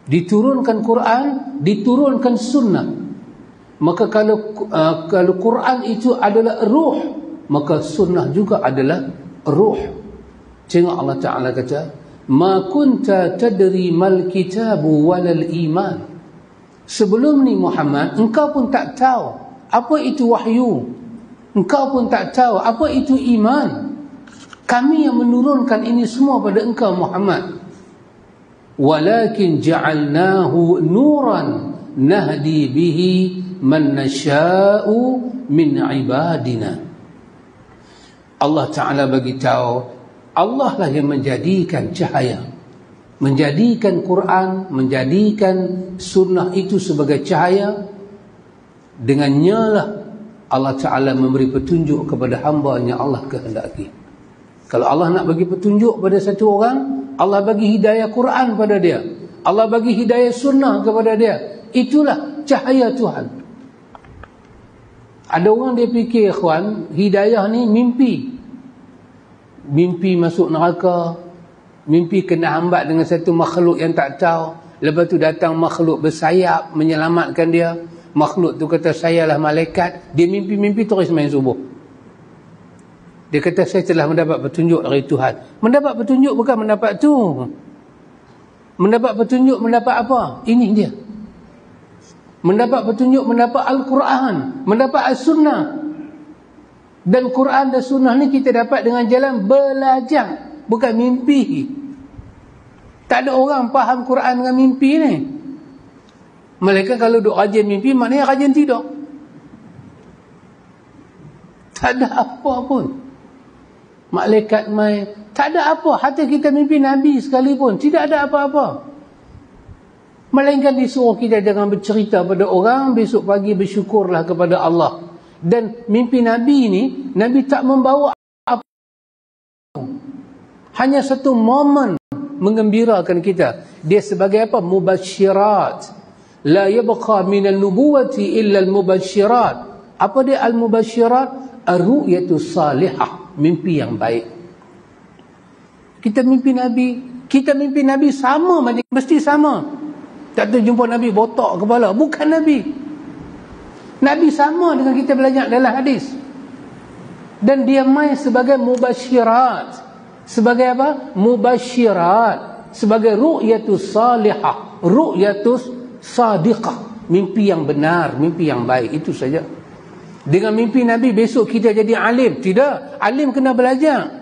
Diturunkan Quran, diturunkan sunnah. Maka kalau Quran itu adalah ruh, maka sunnah juga adalah ruh. Tengok Allah Ta'ala kata, ma kunta tadri mal kitabu walal iman. Sebelum ni Muhammad, engkau pun tak tahu apa itu wahyu. Engkau pun tak tahu apa itu iman. Kami yang menurunkan ini semua pada engkau Muhammad. Walakin ja'alnahu nuran nahdi bihi man nasha'u min ibadina. Allah Ta'ala bagi tahu, Allah lah yang menjadikan cahaya, menjadikan Quran, menjadikan sunnah itu sebagai cahaya. Dengannya lah Allah Ta'ala memberi petunjuk kepada hamba-Nya Allah kehendaki. Kalau Allah nak bagi petunjuk pada satu orang, Allah bagi hidayah Quran pada dia, Allah bagi hidayah sunnah kepada dia. Itulah cahaya Tuhan. Ada orang dia fikir, ikhwan, hidayah ni mimpi. Mimpi masuk neraka, mimpi kena hambat dengan satu makhluk yang tak tahu. Lepas tu datang makhluk bersayap menyelamatkan dia. Makhluk tu kata, saya lah malaikat. Dia mimpi-mimpi terus main subuh. Dia kata, saya telah mendapat petunjuk dari Tuhan. Mendapat petunjuk bukan mendapat tu. Mendapat petunjuk mendapat apa? Ini dia. Mendapat petunjuk mendapat Al-Quran, mendapat As-Sunnah. Dan Quran dan Sunnah ni kita dapat dengan jalan belajar, bukan mimpi. Tak ada orang faham Quran dengan mimpi ni. Mereka kalau duk rajin mimpi, maknanya rajin tidur. Tak ada apa pun. Malaikat main, tak ada apa. Hatta kita mimpi Nabi sekalipun, tidak ada apa-apa. Melainkan disuruh kita jangan bercerita pada orang, besok pagi bersyukurlah kepada Allah. Dan mimpi Nabi ni, Nabi tak membawa apa, hanya satu momen menggembirakan kita. Dia sebagai apa? Mubasyirat. La yabqa minal nubuwati illa al-mubasyirat. Apa dia al-mubasyirat? Ar-ru'yatu salihah, mimpi yang baik. Kita mimpi Nabi sama, mesti sama. Tak tahu jumpa Nabi botak kepala, bukan Nabi. Nabi sama dengan kita belajar dalam hadis. Dan dia main sebagai mubasyirat. Sebagai apa? Mubasyirat. Sebagai ru'yatus salihah, ru'yatus sadiqah, mimpi yang benar, mimpi yang baik. Itu saja. Dengan mimpi Nabi besok kita jadi alim. Tidak, alim kena belajar.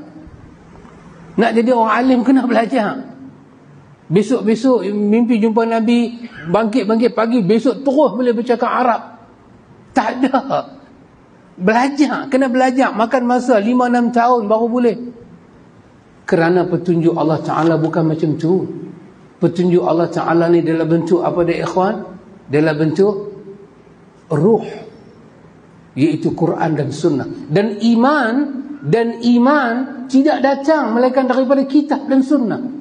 Nak jadi orang alim kena belajar. Besok-besok mimpi jumpa Nabi, bangkit-bangkit pagi, besok terus boleh bercakap Arab. Tak ada. Belajar, kena belajar. Makan masa 5-6 tahun baru boleh. Kerana petunjuk Allah Ta'ala bukan macam tu. Petunjuk Allah Ta'ala ni dalam bentuk apa dia ikhwan? Dalam bentuk ruh, iaitu Quran dan Sunnah. Dan iman tidak datang melainkan daripada kitab dan Sunnah.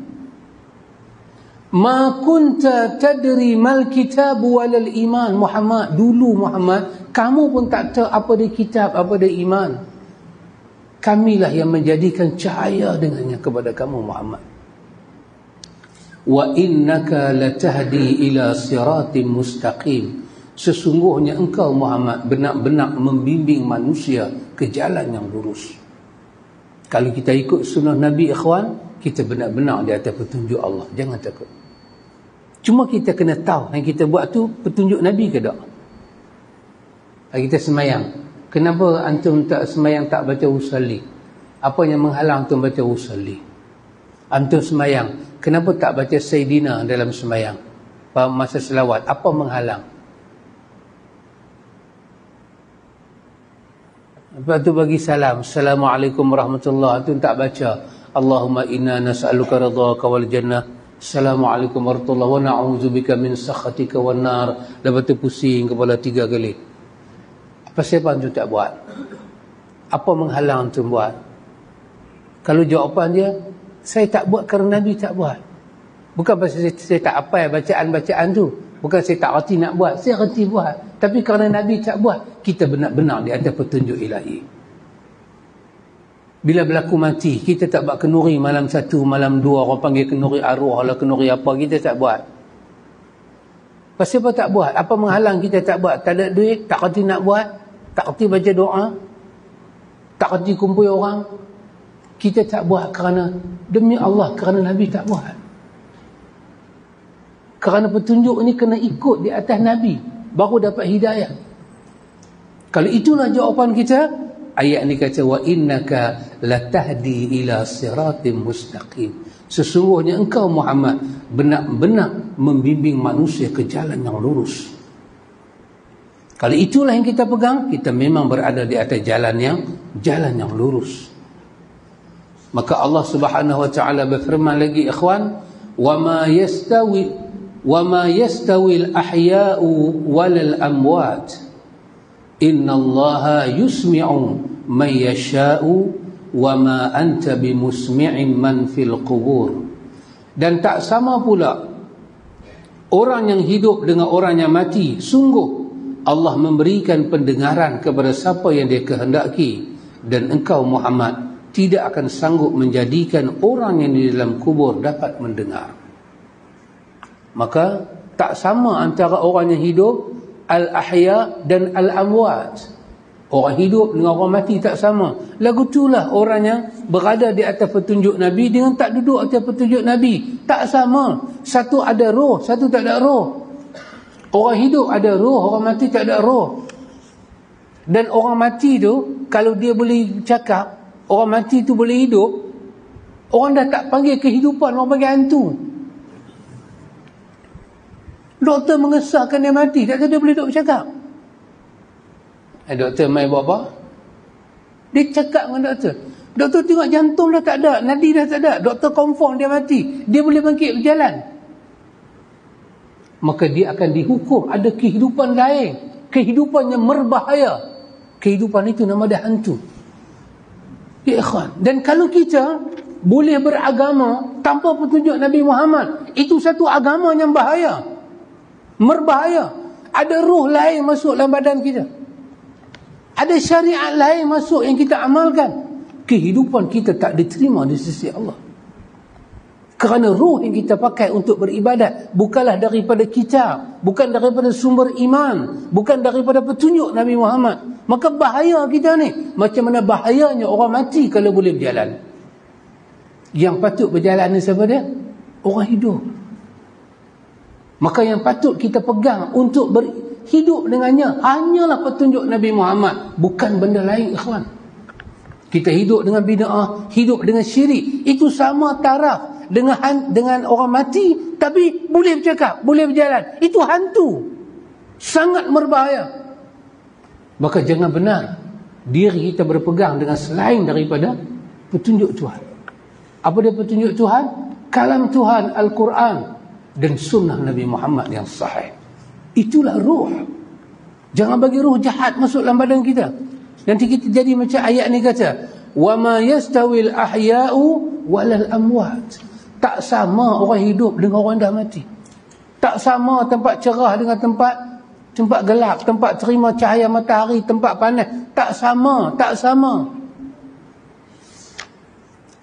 Ma kunta tadri mal kitab walal iman. Muhammad, dulu Muhammad, kamu pun tak tahu apa dia kitab, apa dia iman. Kamilah yang menjadikan cahaya dengannya kepada kamu Muhammad. Wa innaka latahdi ila siratim mustaqim. Sesungguhnya engkau Muhammad benar-benar membimbing manusia ke jalan yang lurus. Kalau kita ikut sunnah Nabi ikhwan, kita benar-benar di atas petunjuk Allah. Jangan takut. Cuma kita kena tahu yang kita buat tu petunjuk Nabi ke tak? Kita semayang. Kenapa antum tak semayang tak baca usalli? Apa yang menghalang antum baca usalli? Antum semayang, kenapa tak baca Sayyidina dalam semayang? Masa selawat, apa menghalang? Lepas tu bagi salam, Assalamualaikum warahmatullahi wabarakatuh, antum tak baca Allahumma inna nas'aluka ridhaka wal jannah, Assalamualaikum warahmatullahi wabarakatuh, wa na'udzubika min sakhatika wan nar. Lepas tu pusing kepala 3 kali. Pasal apa antum tak buat? Apa menghalang antum buat? Kalau jawapan dia, saya tak buat kerana Nabi tak buat. Bukan pasal saya tak apa bacaan-bacaan tu. Bukan saya tak reti nak buat. Saya reti buat. Tapi kerana Nabi tak buat, kita benar-benar di atas petunjuk ilahi. Bila berlaku mati, kita tak buat kenuri malam 1, malam 2. Orang panggil kenuri arwah lah, kenuri apa. Kita tak buat. Pasal apa tak buat? Apa menghalang kita tak buat? Tak ada duit, tak reti nak buat, tak reti baca doa, tak reti kumpul orang. Kita tak buat kerana demi Allah, kerana Nabi tak buat. Kerana petunjuk ni kena ikut di atas Nabi, baru dapat hidayah. Kalau itulah jawapan kita, ayat ni kata wa innaka latahdi ila siratim mustaqim. Sesungguhnya engkau Muhammad benar-benar membimbing manusia ke jalan yang lurus. Kalau itulah yang kita pegang, kita memang berada di atas jalan yang lurus. Maka Allah Subhanahu wa taala berfirman lagi ikhwan, wa ma yastawi al-ahya'u wal amwat innallaha yusmi'u man yasha'u wa ma anta bimusmi'in man fil qubur. Dan tak sama pula orang yang hidup dengan orang yang mati. Sungguh Allah memberikan pendengaran kepada siapa yang dia kehendaki, dan engkau Muhammad tidak akan sanggup menjadikan orang yang di dalam kubur dapat mendengar. Maka tak sama antara orang yang hidup, al-ahya dan al-amwat. Orang hidup dengan orang mati tak sama. Lagu itulah orang yang berada di atas petunjuk Nabi dengan tak duduk atas petunjuk Nabi. Tak sama. Satu ada roh, satu tak ada roh. Orang hidup ada roh, orang mati tak ada roh. Dan orang mati tu, kalau dia boleh cakap, orang mati tu boleh hidup, orang dah tak panggil kehidupan, orang panggil hantu. Doktor mengesahkan dia mati, tak tahu dia boleh duduk bercakap. Doktor main buat apa? Dia cakap dengan doktor. Doktor tengok jantung dah tak ada, nadi dah tak ada. Doktor confirm dia mati. Dia boleh bangkit berjalan. Maka dia akan dihukum. Ada kehidupan lain, kehidupan yang berbahaya. Kehidupan itu nama dia hantu. Ya ikhwan. Dan kalau kita boleh beragama tanpa petunjuk Nabi Muhammad, itu satu agama yang bahaya, berbahaya. Ada ruh lain masuk dalam badan kita, ada syariat lain masuk yang kita amalkan. Kehidupan kita tak diterima di sisi Allah. Kerana ruh yang kita pakai untuk beribadat bukanlah daripada kitab, bukan daripada sumber iman, bukan daripada petunjuk Nabi Muhammad, Maka bahaya kita ni. Macam mana bahayanya orang mati kalau boleh berjalan. Yang patut berjalan ni siapa dia? Orang hidup. Maka yang patut kita pegang untuk berhidup dengannya hanyalah petunjuk Nabi Muhammad, bukan benda lain, ikhwan. Kita hidup dengan bid'ah, hidup dengan syirik, itu sama taraf dengan orang mati tapi boleh bercakap, boleh berjalan. Itu hantu. Sangat berbahaya. Maka jangan benar diri kita berpegang dengan selain daripada petunjuk Tuhan. Apa dia petunjuk Tuhan? Kalam Tuhan, Al-Quran dan sunnah Nabi Muhammad yang sahih. Itulah ruh. Jangan bagi ruh jahat masuk dalam badan kita. Nanti kita jadi macam ayat ni kata, wa ma yastawil ahya'u walal amwat. Tak sama orang hidup dengan orang dah mati. Tak sama tempat cerah dengan tempat gelap, tempat terima cahaya matahari, tempat panas. Tak sama, tak sama.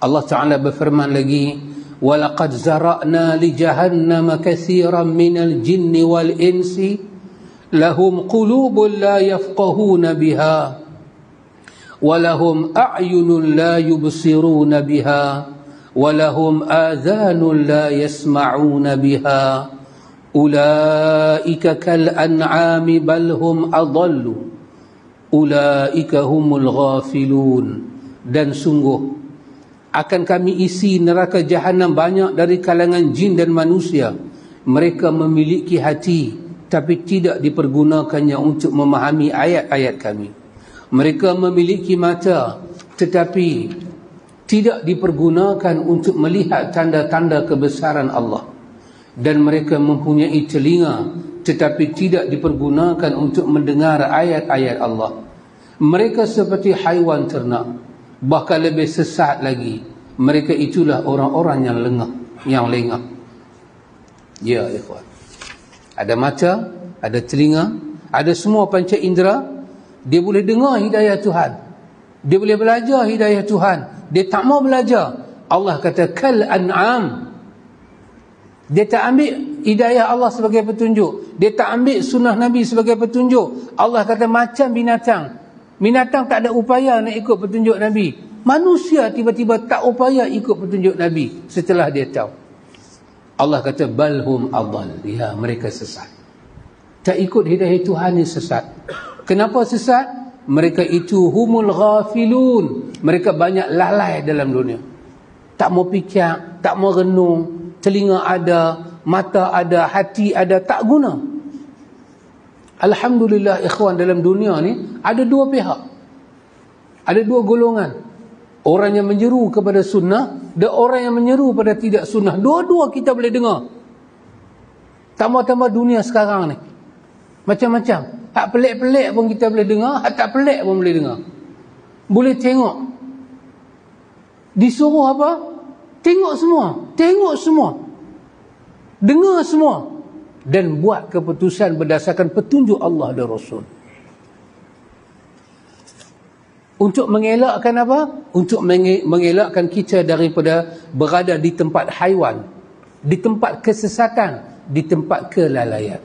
Allah Ta'ala berfirman lagi, walaqad zara'na li jahannama katsiran minal jinni wal insi lahum qulubun la yafqahuna biha walahum a'yunun la yubsiruna biha walahum adhanun la yasma'una biha ulaika kal an'ami bal hum adallu ulaika humul ghafilun. Dan sungguh akan kami isi neraka jahanam banyak dari kalangan jin dan manusia. Mereka memiliki hati tapi tidak dipergunakannya untuk memahami ayat-ayat kami. Mereka memiliki mata tetapi tidak dipergunakan untuk melihat tanda-tanda kebesaran Allah. Dan mereka mempunyai telinga tetapi tidak dipergunakan untuk mendengar ayat-ayat Allah. Mereka seperti haiwan ternak, bahkan lebih sesat lagi. Mereka itulah orang-orang yang lengah. Ya ikhwan, ada mata, ada telinga, ada semua panca indera. Dia boleh dengar hidayah Tuhan, dia boleh belajar hidayah Tuhan, dia tak mau belajar. Allah kata kal an'am. Dia tak ambil hidayah Allah sebagai petunjuk, dia tak ambil sunnah Nabi sebagai petunjuk. Allah kata macam binatang. Binatang tak ada upaya nak ikut petunjuk Nabi. Manusia tiba-tiba tak upaya ikut petunjuk Nabi setelah dia tahu. Allah kata balhum adal. Ya, mereka sesat. Tak ikut hidayah Tuhan ni sesat. Kenapa sesat? Mereka itu humul ghafilun. Mereka banyak lalai dalam dunia. Tak mau fikir, tak mau renung. Telinga ada, mata ada, hati ada, tak guna. Alhamdulillah ikhwan, dalam dunia ni ada dua pihak. Ada dua golongan. Orang yang menyeru kepada sunnah dan orang yang menyeru pada tidak sunnah. Dua-dua kita boleh dengar. Tambah-tambah dunia sekarang ni macam-macam. Hak pelik-pelik pun kita boleh dengar, hak tak pelik pun boleh dengar. Boleh tengok. Disuruh apa? Tengok semua. Tengok semua. Dengar semua. Dan buat keputusan berdasarkan petunjuk Allah dan Rasul. Untuk mengelakkan apa? Untuk mengelakkan kita daripada berada di tempat haiwan, di tempat kesesatan, di tempat kelalaian.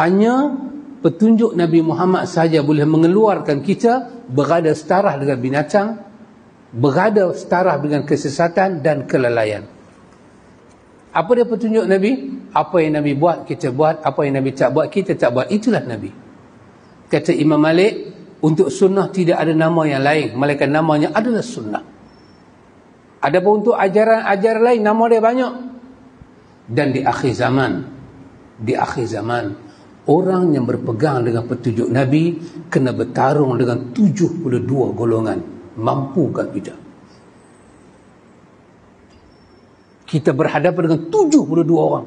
Hanya petunjuk Nabi Muhammad saja boleh mengeluarkan kita berada setara dengan binatang, berada setara dengan kesesatan dan kelalaian. Apa dia petunjuk Nabi? Apa yang Nabi buat, kita buat. Apa yang Nabi tak buat, kita tak buat. Itulah Nabi. Kata Imam Malik, untuk sunnah tidak ada nama yang lain, melainkan namanya adalah sunnah. Adapun untuk ajaran-ajaran lain, nama dia banyak. Dan di akhir zaman, orang yang berpegang dengan petunjuk Nabi kena bertarung dengan 72 golongan. Mampukah kita? Kita berhadapan dengan 72 orang.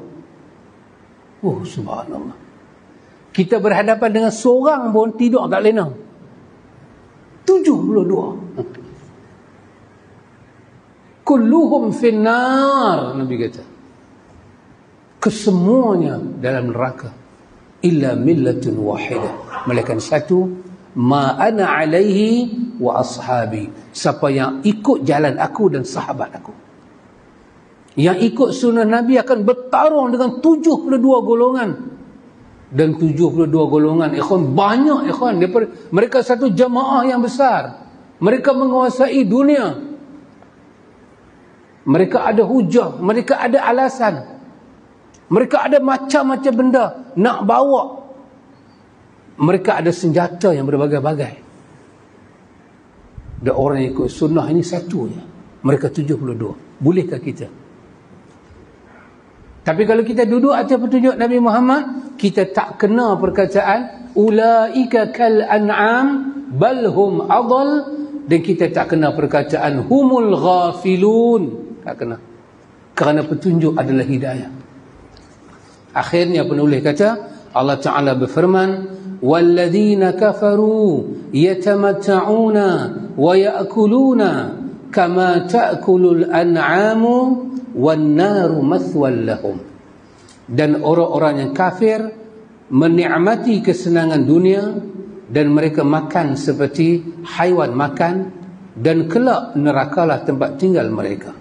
Oh subhanallah. Kita berhadapan dengan seorang pun tidur tak lena. 72. Kulluhum finnar, Nabi kata. Kesemuanya dalam neraka. Illa millatun wahidah. Melainkan satu, ma ana alaihi wa ashabi. Siapa yang ikut jalan aku dan sahabat aku. Yang ikut sunnah Nabi akan bertarung dengan 72 golongan. Dan 72 golongan ikhwan, banyak ikhwan. Mereka satu jamaah yang besar. Mereka menguasai dunia. Mereka ada hujah, mereka ada alasan. Mereka ada macam-macam benda nak bawa. Mereka ada senjata yang berbagai-bagai. Dan orang yang ikut sunnah ini satu je. Mereka 72. Bolehkah kita? Tapi kalau kita duduk atas petunjuk Nabi Muhammad, kita tak kena perkataan ulaika kal an'am bal hum adall, dan kita tak kena perkataan humul ghafilun. Tak kena. Kerana petunjuk adalah hidayah. Akhirnya penulis kata, Allah Ta'ala berfirman, walladzina kafaru yatamatta'una wa ya'kuluna kama ta'kulul an'amu wan naru mathwal lahum. Dan orang-orang yang kafir menikmati kesenangan dunia dan mereka makan seperti haiwan makan, dan kelak nerakalah tempat tinggal mereka.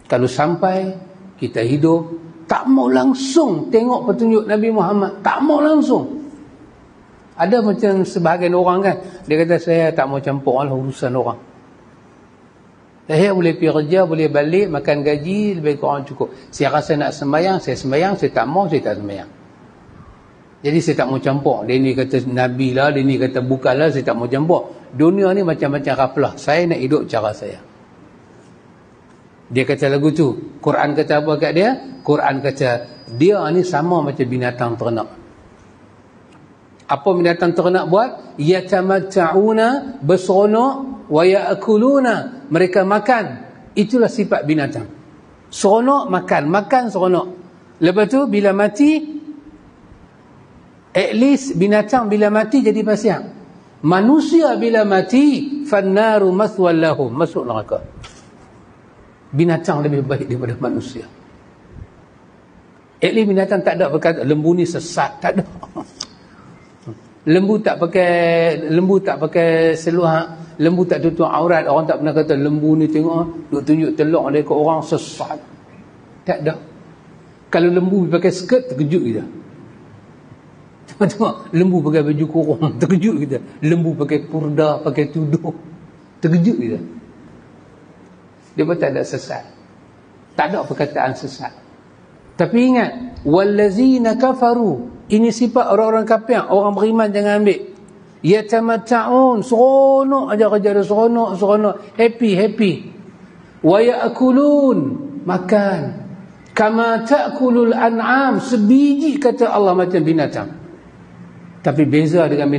Kalau sampai kita hidup tak mau langsung tengok petunjuk Nabi Muhammad, tak mau langsung. Ada macam sebahagian orang kan, dia kata saya tak mau campur lah urusan orang. Saya boleh pergi kerja, boleh balik, makan gaji, lebih kurang cukup. Saya rasa nak sembahyang, saya sembahyang. Saya tak mau, saya tak sembahyang. Jadi saya tak mau campur. Dia ni kata Nabi lah, dia ni kata bukanlah, saya tak mau campur. Dunia ni macam-macam raflah. Saya nak hidup cara saya. Dia kata lagu tu, Quran kata apa kat dia? Quran kata, dia ni sama macam binatang ternak. Apa binatang ternak buat? Yatamatta'una, berseronok, wa ya'kuluna, mereka makan. Itulah sifat binatang. Seronok makan, makan seronok. Lepas tu bila mati, at least binatang bila mati jadi pasien. Manusia bila mati, fannaru mathwal lahum, masuk neraka. Binatang lebih baik daripada manusia. At least binatang tak ada berkata lembu ni sesat, tak ada. Lembu tak pakai seluar, lembu tak tutup aurat. Orang tak pernah kata lembu ni tengok duk tunjuk telur dia ke orang, sesat. Tak ada. Kalau lembu pakai skirt, terkejut kita. Tengok lembu pakai baju kurung, terkejut kita. Lembu pakai purda, pakai tudung, terkejut kita. Dia pun tak ada sesat. Tak ada perkataan sesat. Tapi ingat, wallazina kafaru, ini sifat orang-orang kafir. Orang beriman jangan ambil. Yatamatta'un, seronok aja kerja dia, seronok, happy. Wa ya'kulun, makan. Kama ta'kulul an'am, sebiji kata Allah macam binatang. Tapi beza dengan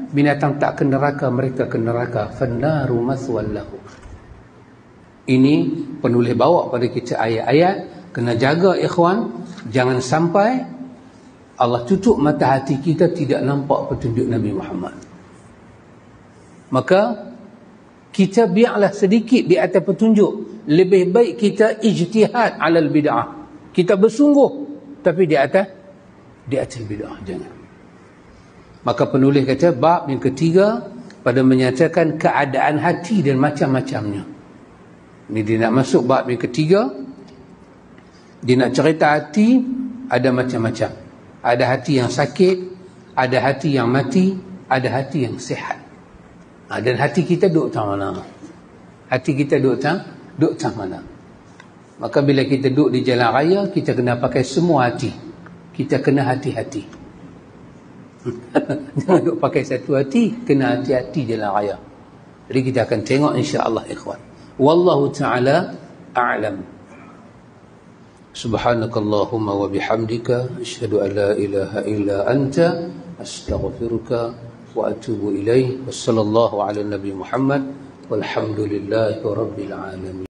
binatang tak ke neraka, mereka ke neraka. Fannaru mathwal lahu. Ini penulis bawa pada kita ayat-ayat. Kena jaga ikhwan, jangan sampai Allah tutup mata hati kita tidak nampak petunjuk Nabi Muhammad. Maka kita biarlah sedikit di atas petunjuk. Lebih baik kita ijtihad alal bid'ah. Kita bersungguh tapi di atas bid'ah, jangan. Maka penulis kata bab yang ketiga pada menyatakan keadaan hati dan macam-macamnya. Ini dia nak masuk bab yang ketiga. Dia nak cerita hati ada macam-macam. Ada hati yang sakit, ada hati yang mati, ada hati yang sihat. Dan hati kita duduk tang mana? Hati kita duduk tang mana? Maka bila kita duduk di jalan raya, kita kena pakai semua hati. Kita kena hati-hati. Jangan duduk pakai satu hati, kena hati-hati jalan raya. Jadi kita akan tengok insya-Allah ikhwan. Wallahu ta'ala a'lam. Subhanakallahumma wa bihamdika asyhadu an la ilaha illa anta astaghfiruka wa atubu ilaih. Wassallallahu ala nabi Muhammad walhamdulillahi rabbil alamin.